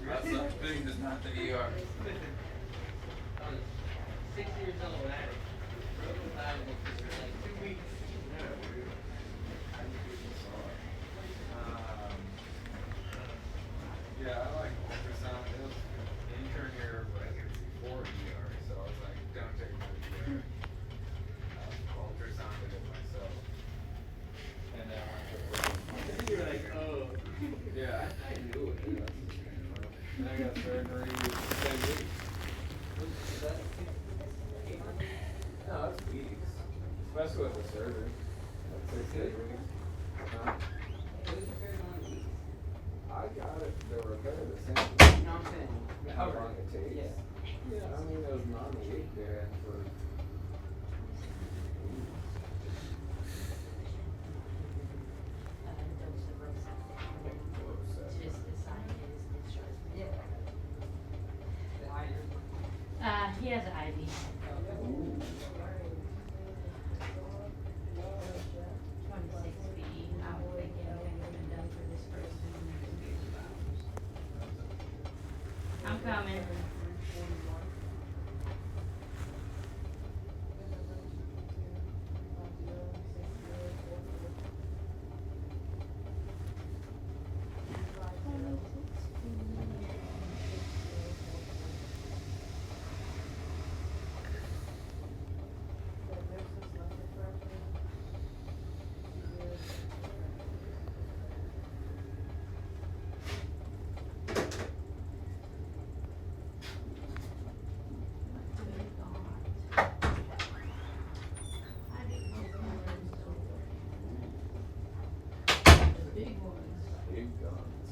That's such big, just not the ER. 6 years old, right? Broke the Bible for like 2 weeks. Yeah, I like ultrasound. It was intern here, but before ER, so I was like, don't take me to ER. Ultrasounded it myself. And then I went to. You're like, oh. Yeah, I knew it. Then I got surgery 10 weeks. No, it's weeks. Especially with the surgery. That's 6 days. Huh? I got it. The repair the same. You know what I'm saying? How long it takes? Yeah. Yeah, I mean, it was not a week there for. Just decide his discharge. He has an IV. 26 feet. I'm thinking things been done for this person. I'm coming. Big ones. Big guns.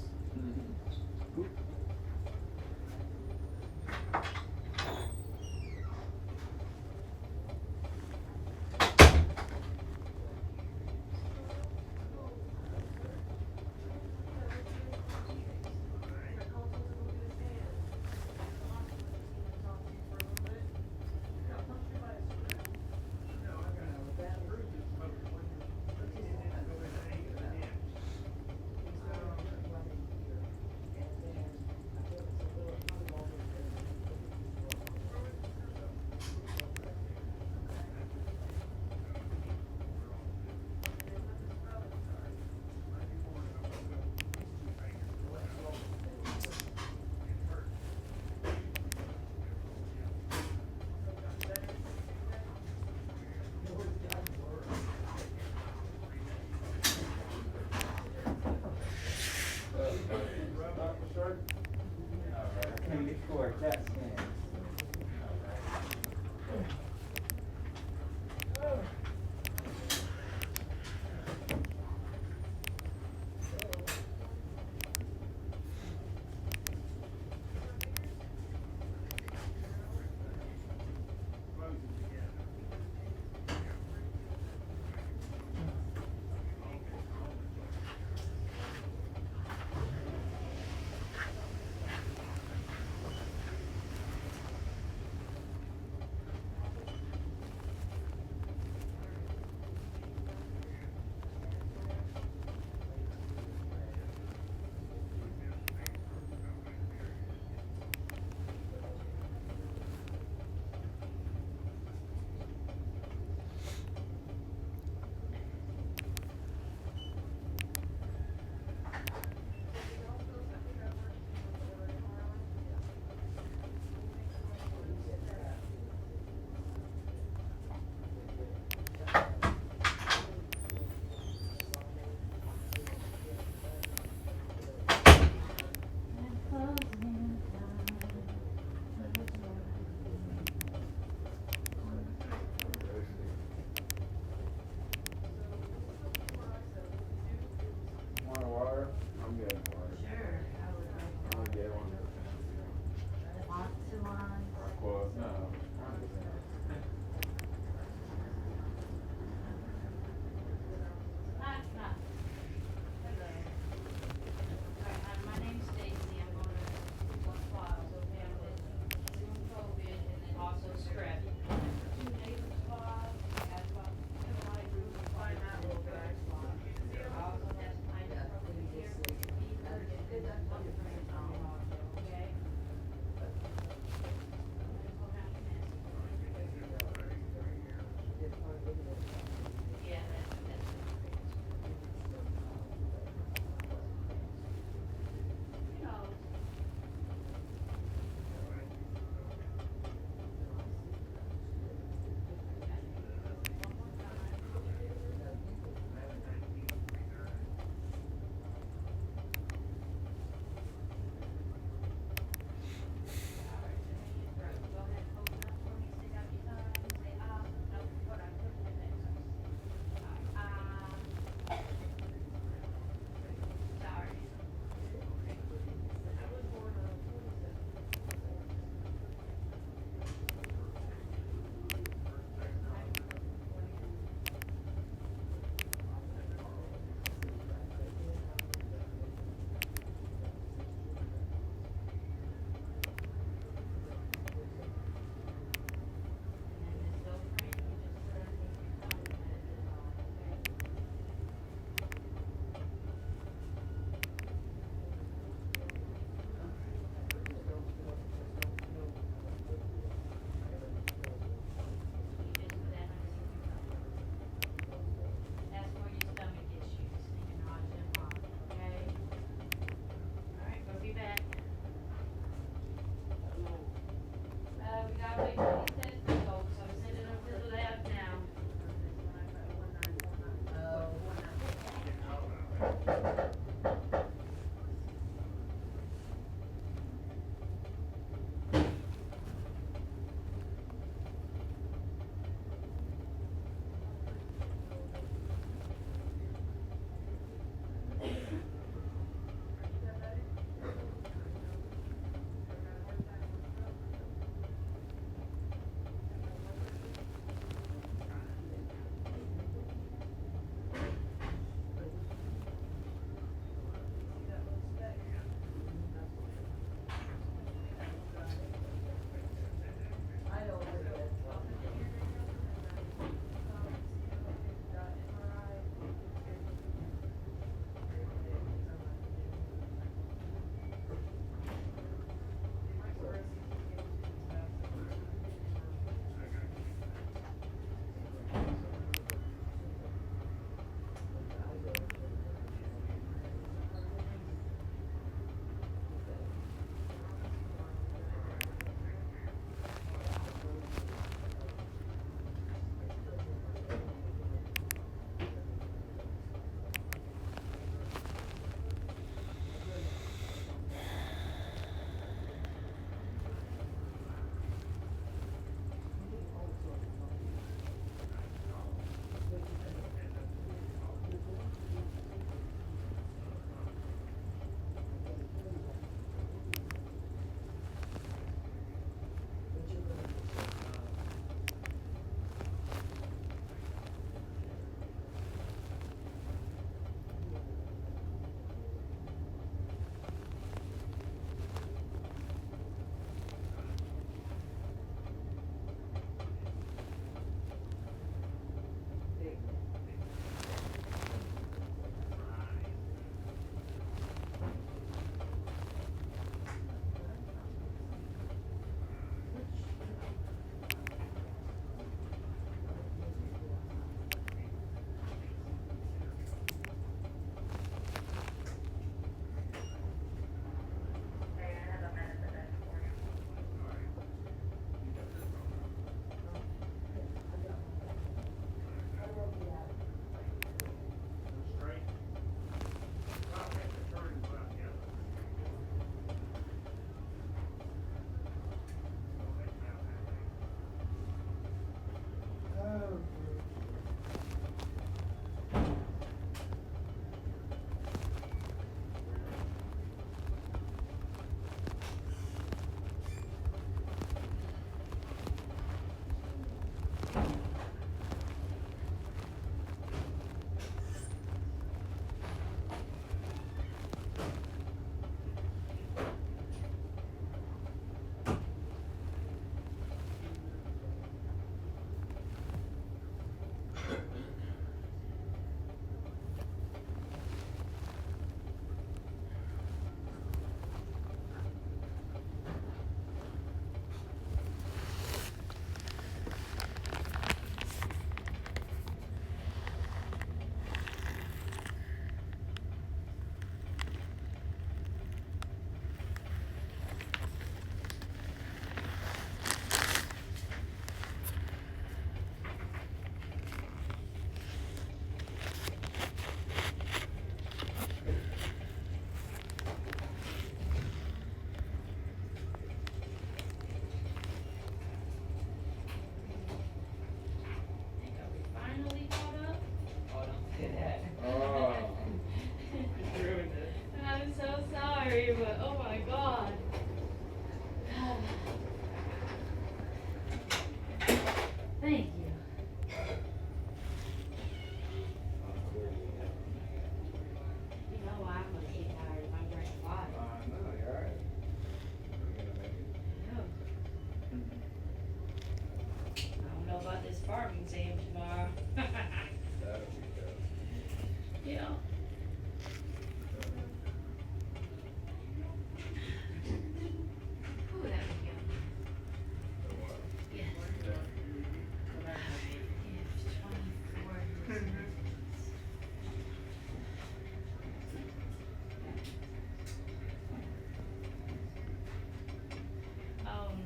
Oh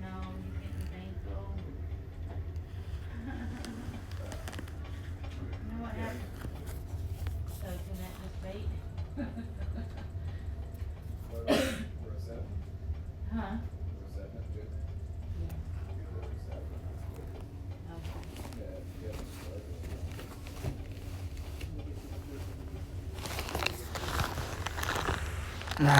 no, you hit his ankle. You know what happened? So can that just wait? Huh? No.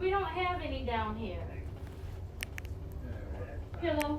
We don't have any down here. Pillow?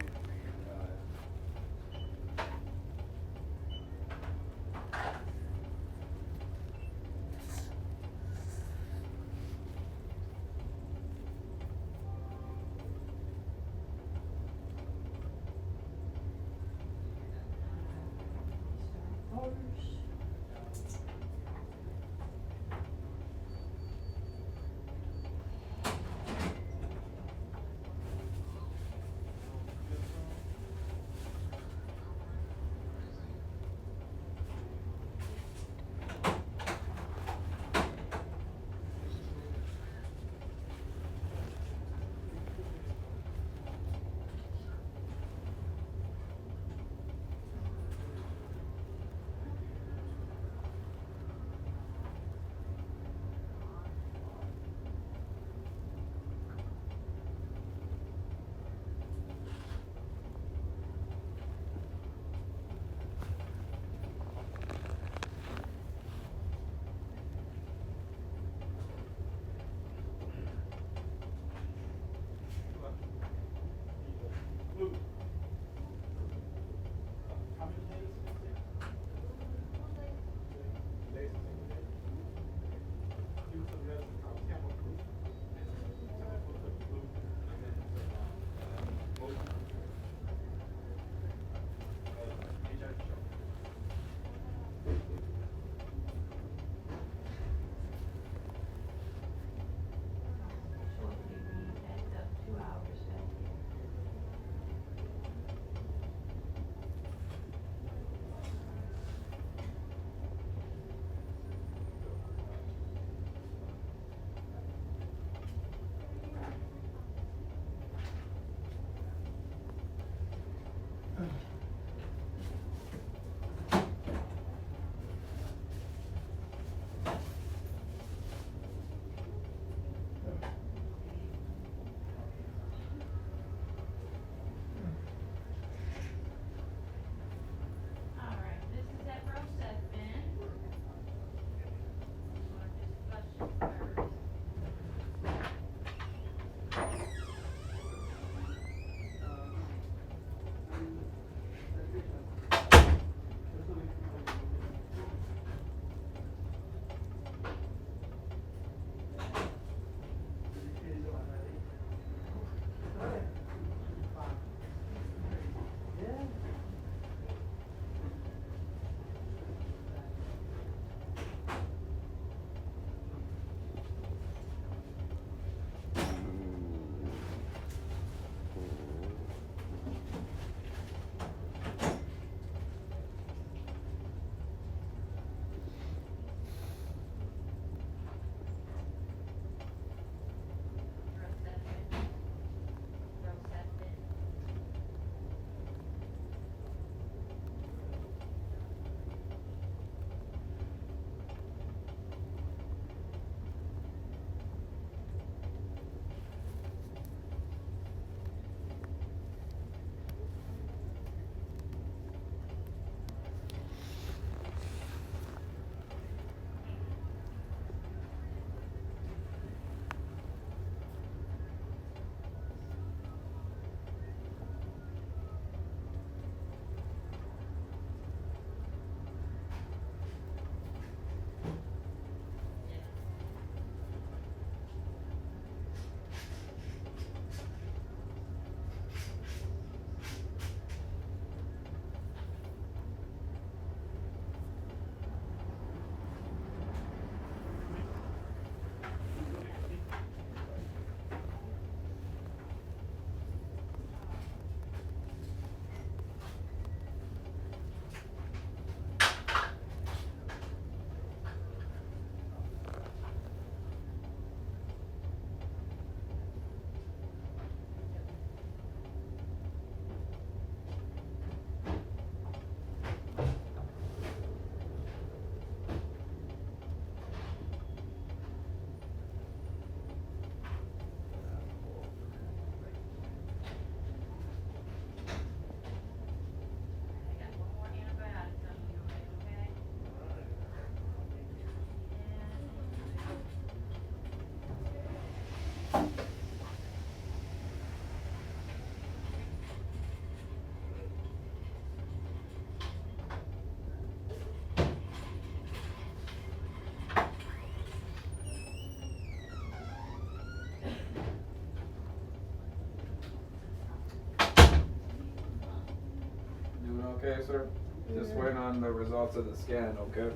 okay, sir? Just waiting on the results of the scan, okay?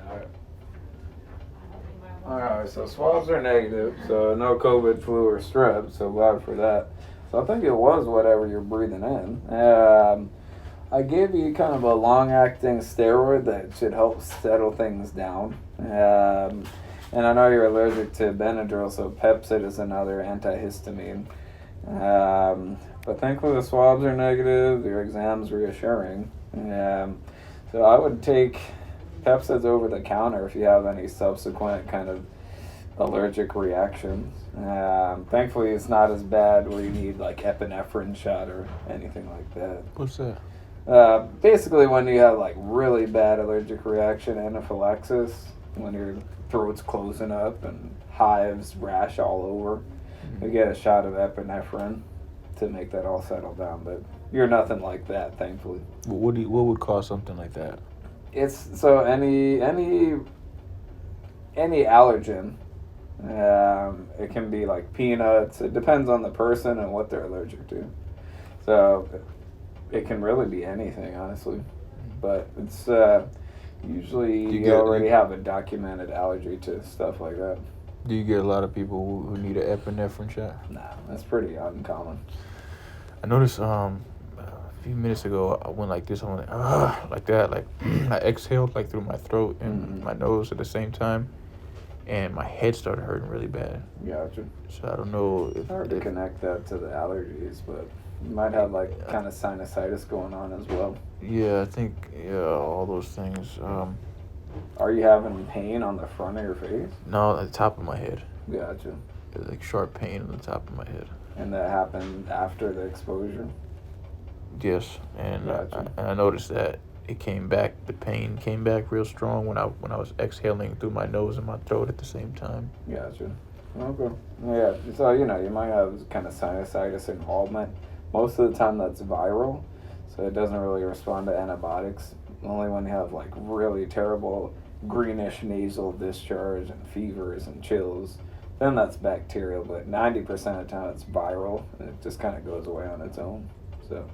Alright. Alright, so swabs are negative, so no COVID, flu, or strep, so glad for that. So I think it was whatever you're breathing in. I gave you kind of a long-acting steroid that should help settle things down. And I know you're allergic to Benadryl, so Pepcid is another antihistamine. But thankfully the swabs are negative, your exam's reassuring. So I would take Pepcid's over the counter if you have any subsequent kind of allergic reactions. Thankfully it's not as bad where you need like epinephrine shot or anything like that. What's that? Basically when you have like really bad allergic reaction, anaphylaxis, when your throat's closing up and hives, rash all over, you get a shot of epinephrine to make that all settle down. But you're nothing like that, thankfully. What would cause something like that? It's so any allergen. It can be like peanuts. It depends on the person and what they're allergic to. So it can really be anything, honestly. But it's usually you already have a documented allergy to stuff like that. Do you get a lot of people who need an epinephrine shot? Nah, that's pretty uncommon. I noticed a few minutes ago I went like this. I went like that. Like I exhaled like through my throat and my nose at the same time, and my head started hurting really bad. Gotcha. So I don't know if It's hard to connect that to the allergies, but you might have like kind of sinusitis going on as well. Yeah, I think all those things. Are you having pain on the front of your face? No, at the top of my head. Gotcha. Like sharp pain on the top of my head. And that happened after the exposure? Yes, and Gotcha. I noticed that it came back. The pain came back real strong when I was exhaling through my nose and my throat at the same time. Gotcha. Okay. Yeah, so you might have kind of sinusitis involvement. Most of the time that's viral, so it doesn't really respond to antibiotics. Only when you have like really terrible greenish nasal discharge and fevers and chills, then that's bacterial. But 90% of the time it's viral, and it just kind of goes away on its own. So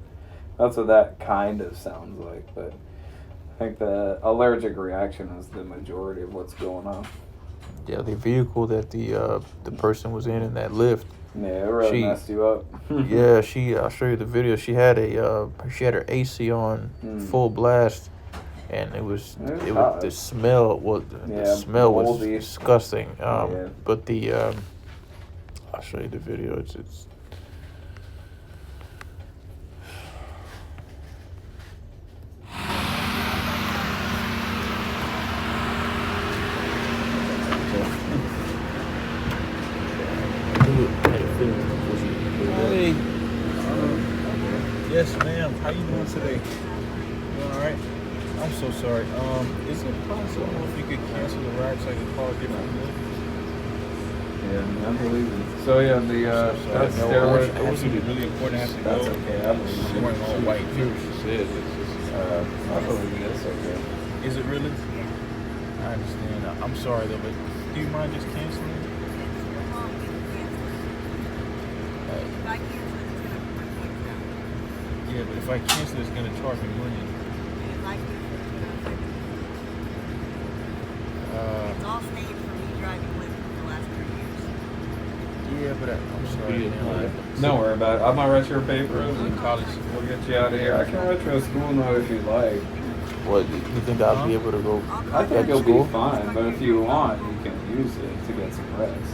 that's what that kind of sounds like. But I think the allergic reaction is the majority of what's going on. Yeah, the vehicle that the person was in that Lyft. Yeah, it really messed you up. Yeah, I'll show you the video. She had her AC on full blast, and it was the smell was moldy. disgusting. But I'll show you the video. It's Hey. Yes, ma'am. How you doing today? You all right? I'm so sorry. Is it possible if you could cancel the ride so I can call a different number? Yeah, I believe it. So yeah, that's steroid. It wasn't really important to have to go. That's okay. I believe She's it. wearing all white. She said I believe it. It's okay. Is it really? I understand. I'm sorry though, but do you mind just canceling? Yeah, but if I cancel, it's gonna charge me money. It's all stayed for me driving Lyft for the last 3 years. Yeah, but I'm sorry. Man. Don't worry about it. I'm gonna write your papers In and college. we'll get you out of here. I can write you a school note if you like. what you think I'll be able to go? I think back to you'll school? be fine, but if you want, you can use it to get some rest.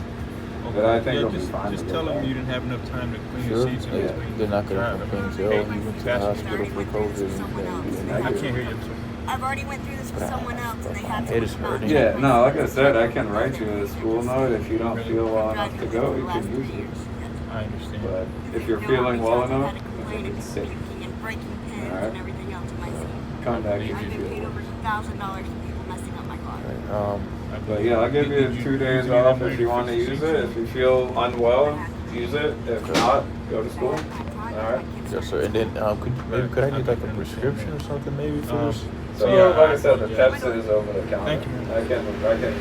But I think you'll be fine. Just to tell get them back. you didn't have enough time to clean Sure. your seats in Yeah. between. They're not gonna driving. complain. Say, oh, you went to the hospital for COVID. I can't hear you. I'm sorry. I've already went through this with someone else, and they had Head is to come out. hurting. Yeah, no, like I said, I can write you a school note. If you don't feel well enough to go, you can use it. I understand. But if you're feeling well enough, I you can just sit. and breaking pins Alright. and everything else in my seat. Come back if I've you been feel paid well. over $1,000 for people messing up my car. But yeah, I'll give you 2 days off if you want to use it. If you feel unwell, use it. If not, go to school. Alright. Yes, sir. And then could I need like a prescription or something maybe for this? So yeah, like I said, the yeah. Pepcid is over the counter. Thank you, man. I can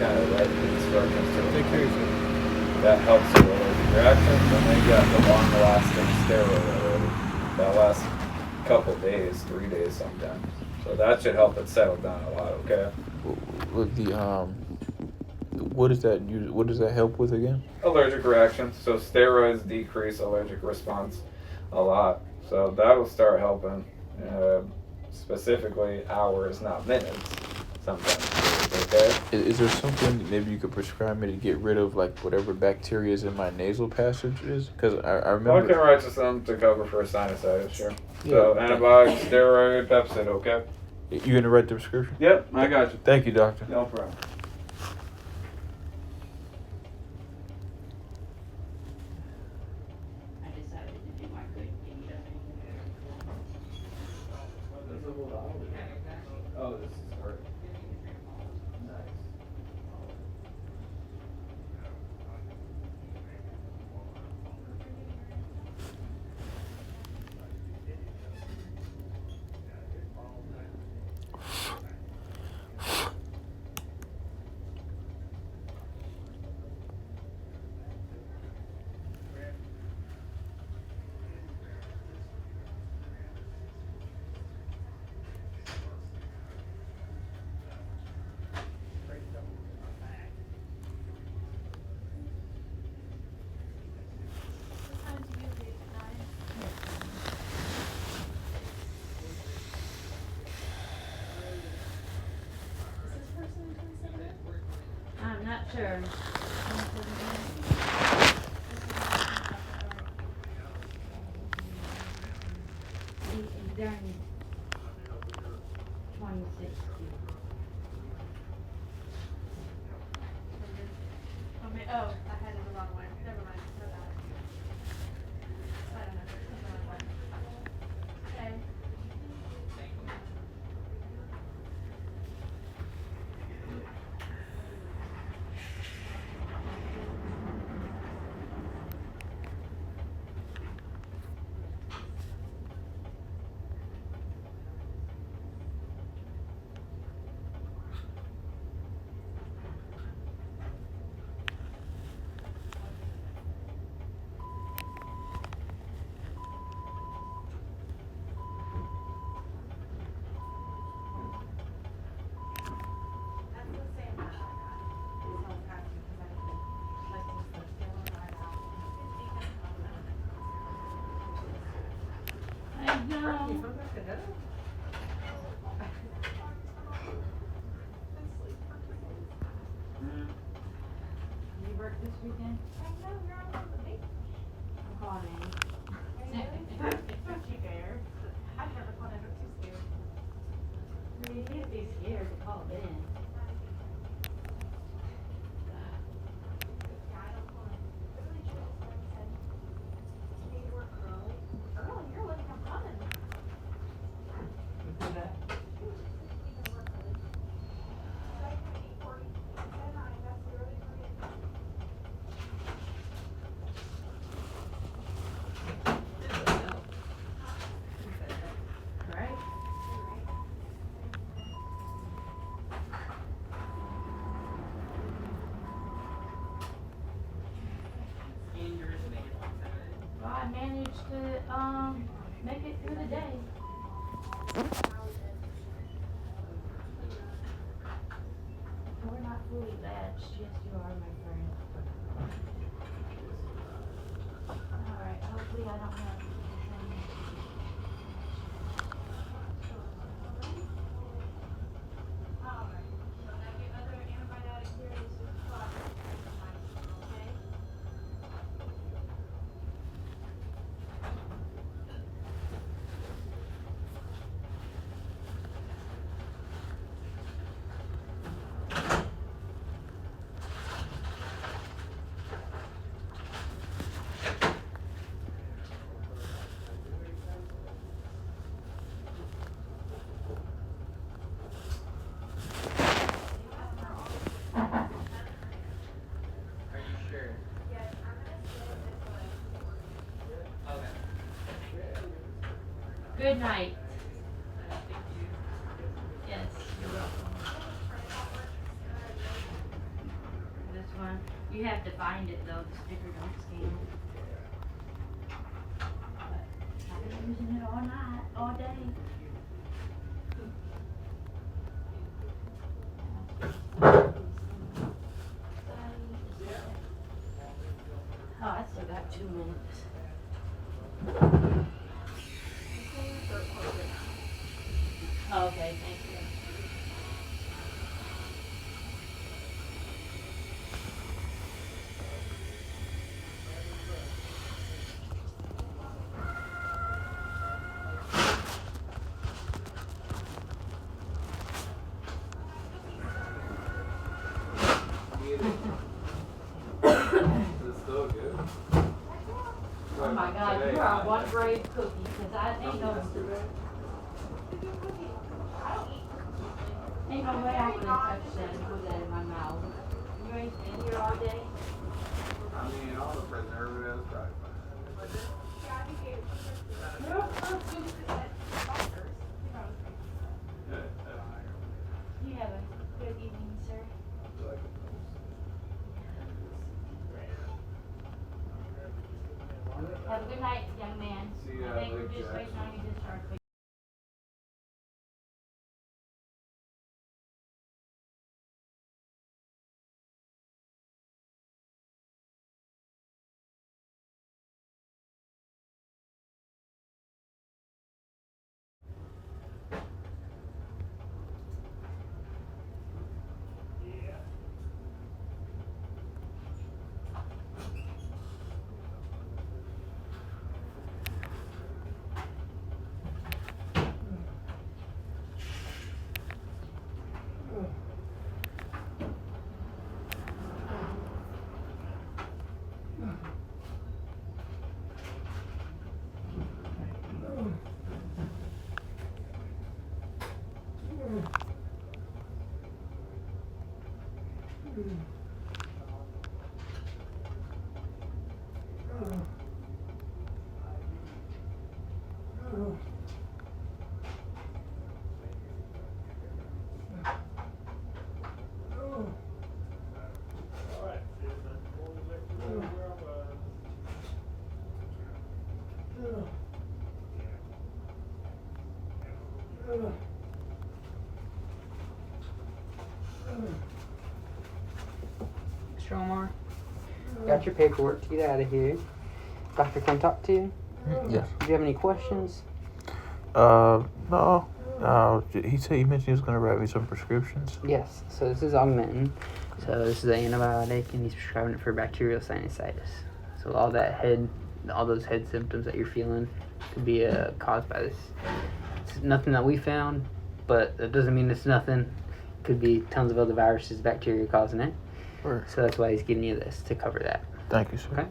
kind of write the instructions to Take care of yourself. That helps with allergic reactions, and then you got the long-lasting steroid already. That lasts couple days, 3 days sometimes. So that should help it settle down a lot. Okay. With the what does that use? What does that help with again? Allergic reactions. So steroids decrease allergic response a lot. So that will start helping. Specifically hours, not minutes. Sometimes. Okay. Is there something maybe you could prescribe me to get rid of like whatever bacteria is in my nasal passages? Because I remember. I can write you some to cover for sinusitis, sure. Yeah. So antibiotics, steroid, Pepsid, okay? You gonna write the prescription? Yep, I got you. Thank you, doctor. No problem. I decided to do my good deed. Oh, this is hard. Nice. I'm not sure. He's done 26. Oh, I had it the wrong way. Never mind. No, that. I don't know. Okay. I know. You work this weekend? I'm calling in. You can't be scared to call in. Right? Well, I managed to make it through the day. We're not fully batched. Yes, you are, my friend. Alright, hopefully I don't have anything. Alright, so now the other antibiotic here is just okay? Good night. Yes, you're welcome. This one, you have to find it though, the sticker don't scan. But I've been using it all night, all day. one brave cookie, cause I ain't no. Ain't no way I could've touched that and put that in my mouth. You ain't been here all day? I mean, all the preservatives, right? You have a good evening, sir. Have a good night, young man. See ya, I think we're Big just Jack. waiting on your discharge. Mr. Omar, got your paperwork to get out of here. Doctor come talk to you? Yes. Do you have any questions? No. He mentioned he was gonna write me some prescriptions. Yes. So this is Augmentin. So this is an antibiotic, and he's prescribing it for bacterial sinusitis. So all those head symptoms that you're feeling could be caused by this. It's nothing that we found, but that doesn't mean it's nothing. Could be tons of other viruses, bacteria causing it. Sure. So that's why he's giving you this to cover that. Thank you, sir. Okay.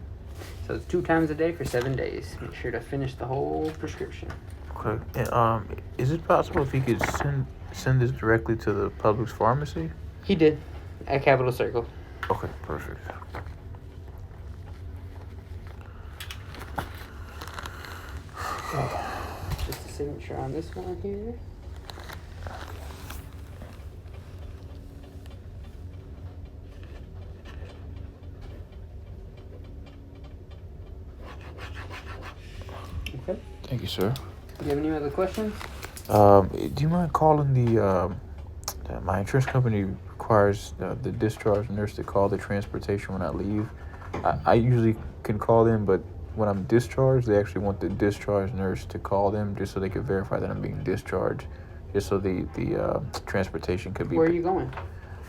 So it's 2 times a day for 7 days. Make sure to finish the whole prescription. Okay. And is it possible if he could send this directly to the Publix pharmacy? He did at Capital Circle. Okay, perfect. Just a signature on this one here. Okay. Thank you, sir. Do you have any other questions? Do you mind calling my insurance company requires the discharge nurse to call the transportation when I leave. I usually can call them, but when I'm discharged, they actually want the discharge nurse to call them just so they can verify that I'm being discharged, just so the transportation could be. Where are you going?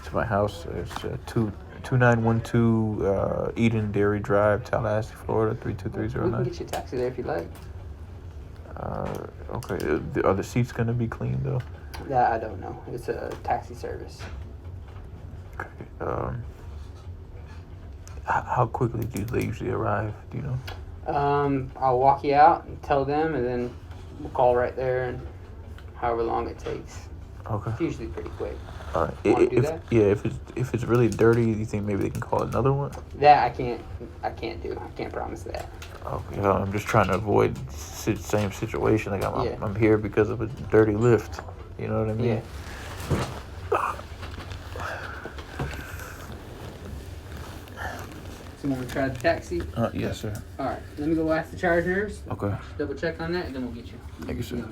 To my house. It's 2912 Eden Dairy Drive, Tallahassee, Florida, We can 32309. get you a taxi there if you like. Okay. Are the seats gonna be clean though? That I don't know. It's a taxi service. Okay. How quickly do they usually arrive? Do you know? I'll walk you out and tell them, and then we'll call right there, and however long it takes. Okay. It's usually pretty quick. Wanna do If- that? Yeah, if it's really dirty, do you think maybe they can call another one? That I can't do. I can't promise that. Okay. I'm just trying to avoid same situation. Like Yeah. I'm here because of a dirty lift. You know what I mean? Yeah. So you want to try the taxi? Yes, sir. All right. Let me go ask the charge nurse. Okay. Double check on that, and then we'll get you. Thank you, sir.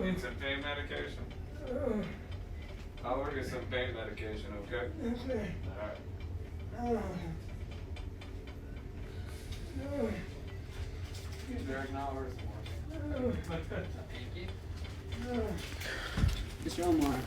Need some pain medication? I'll order you some pain medication, okay? Okay. Alright. Derek, now where's the more? Mr. Omar.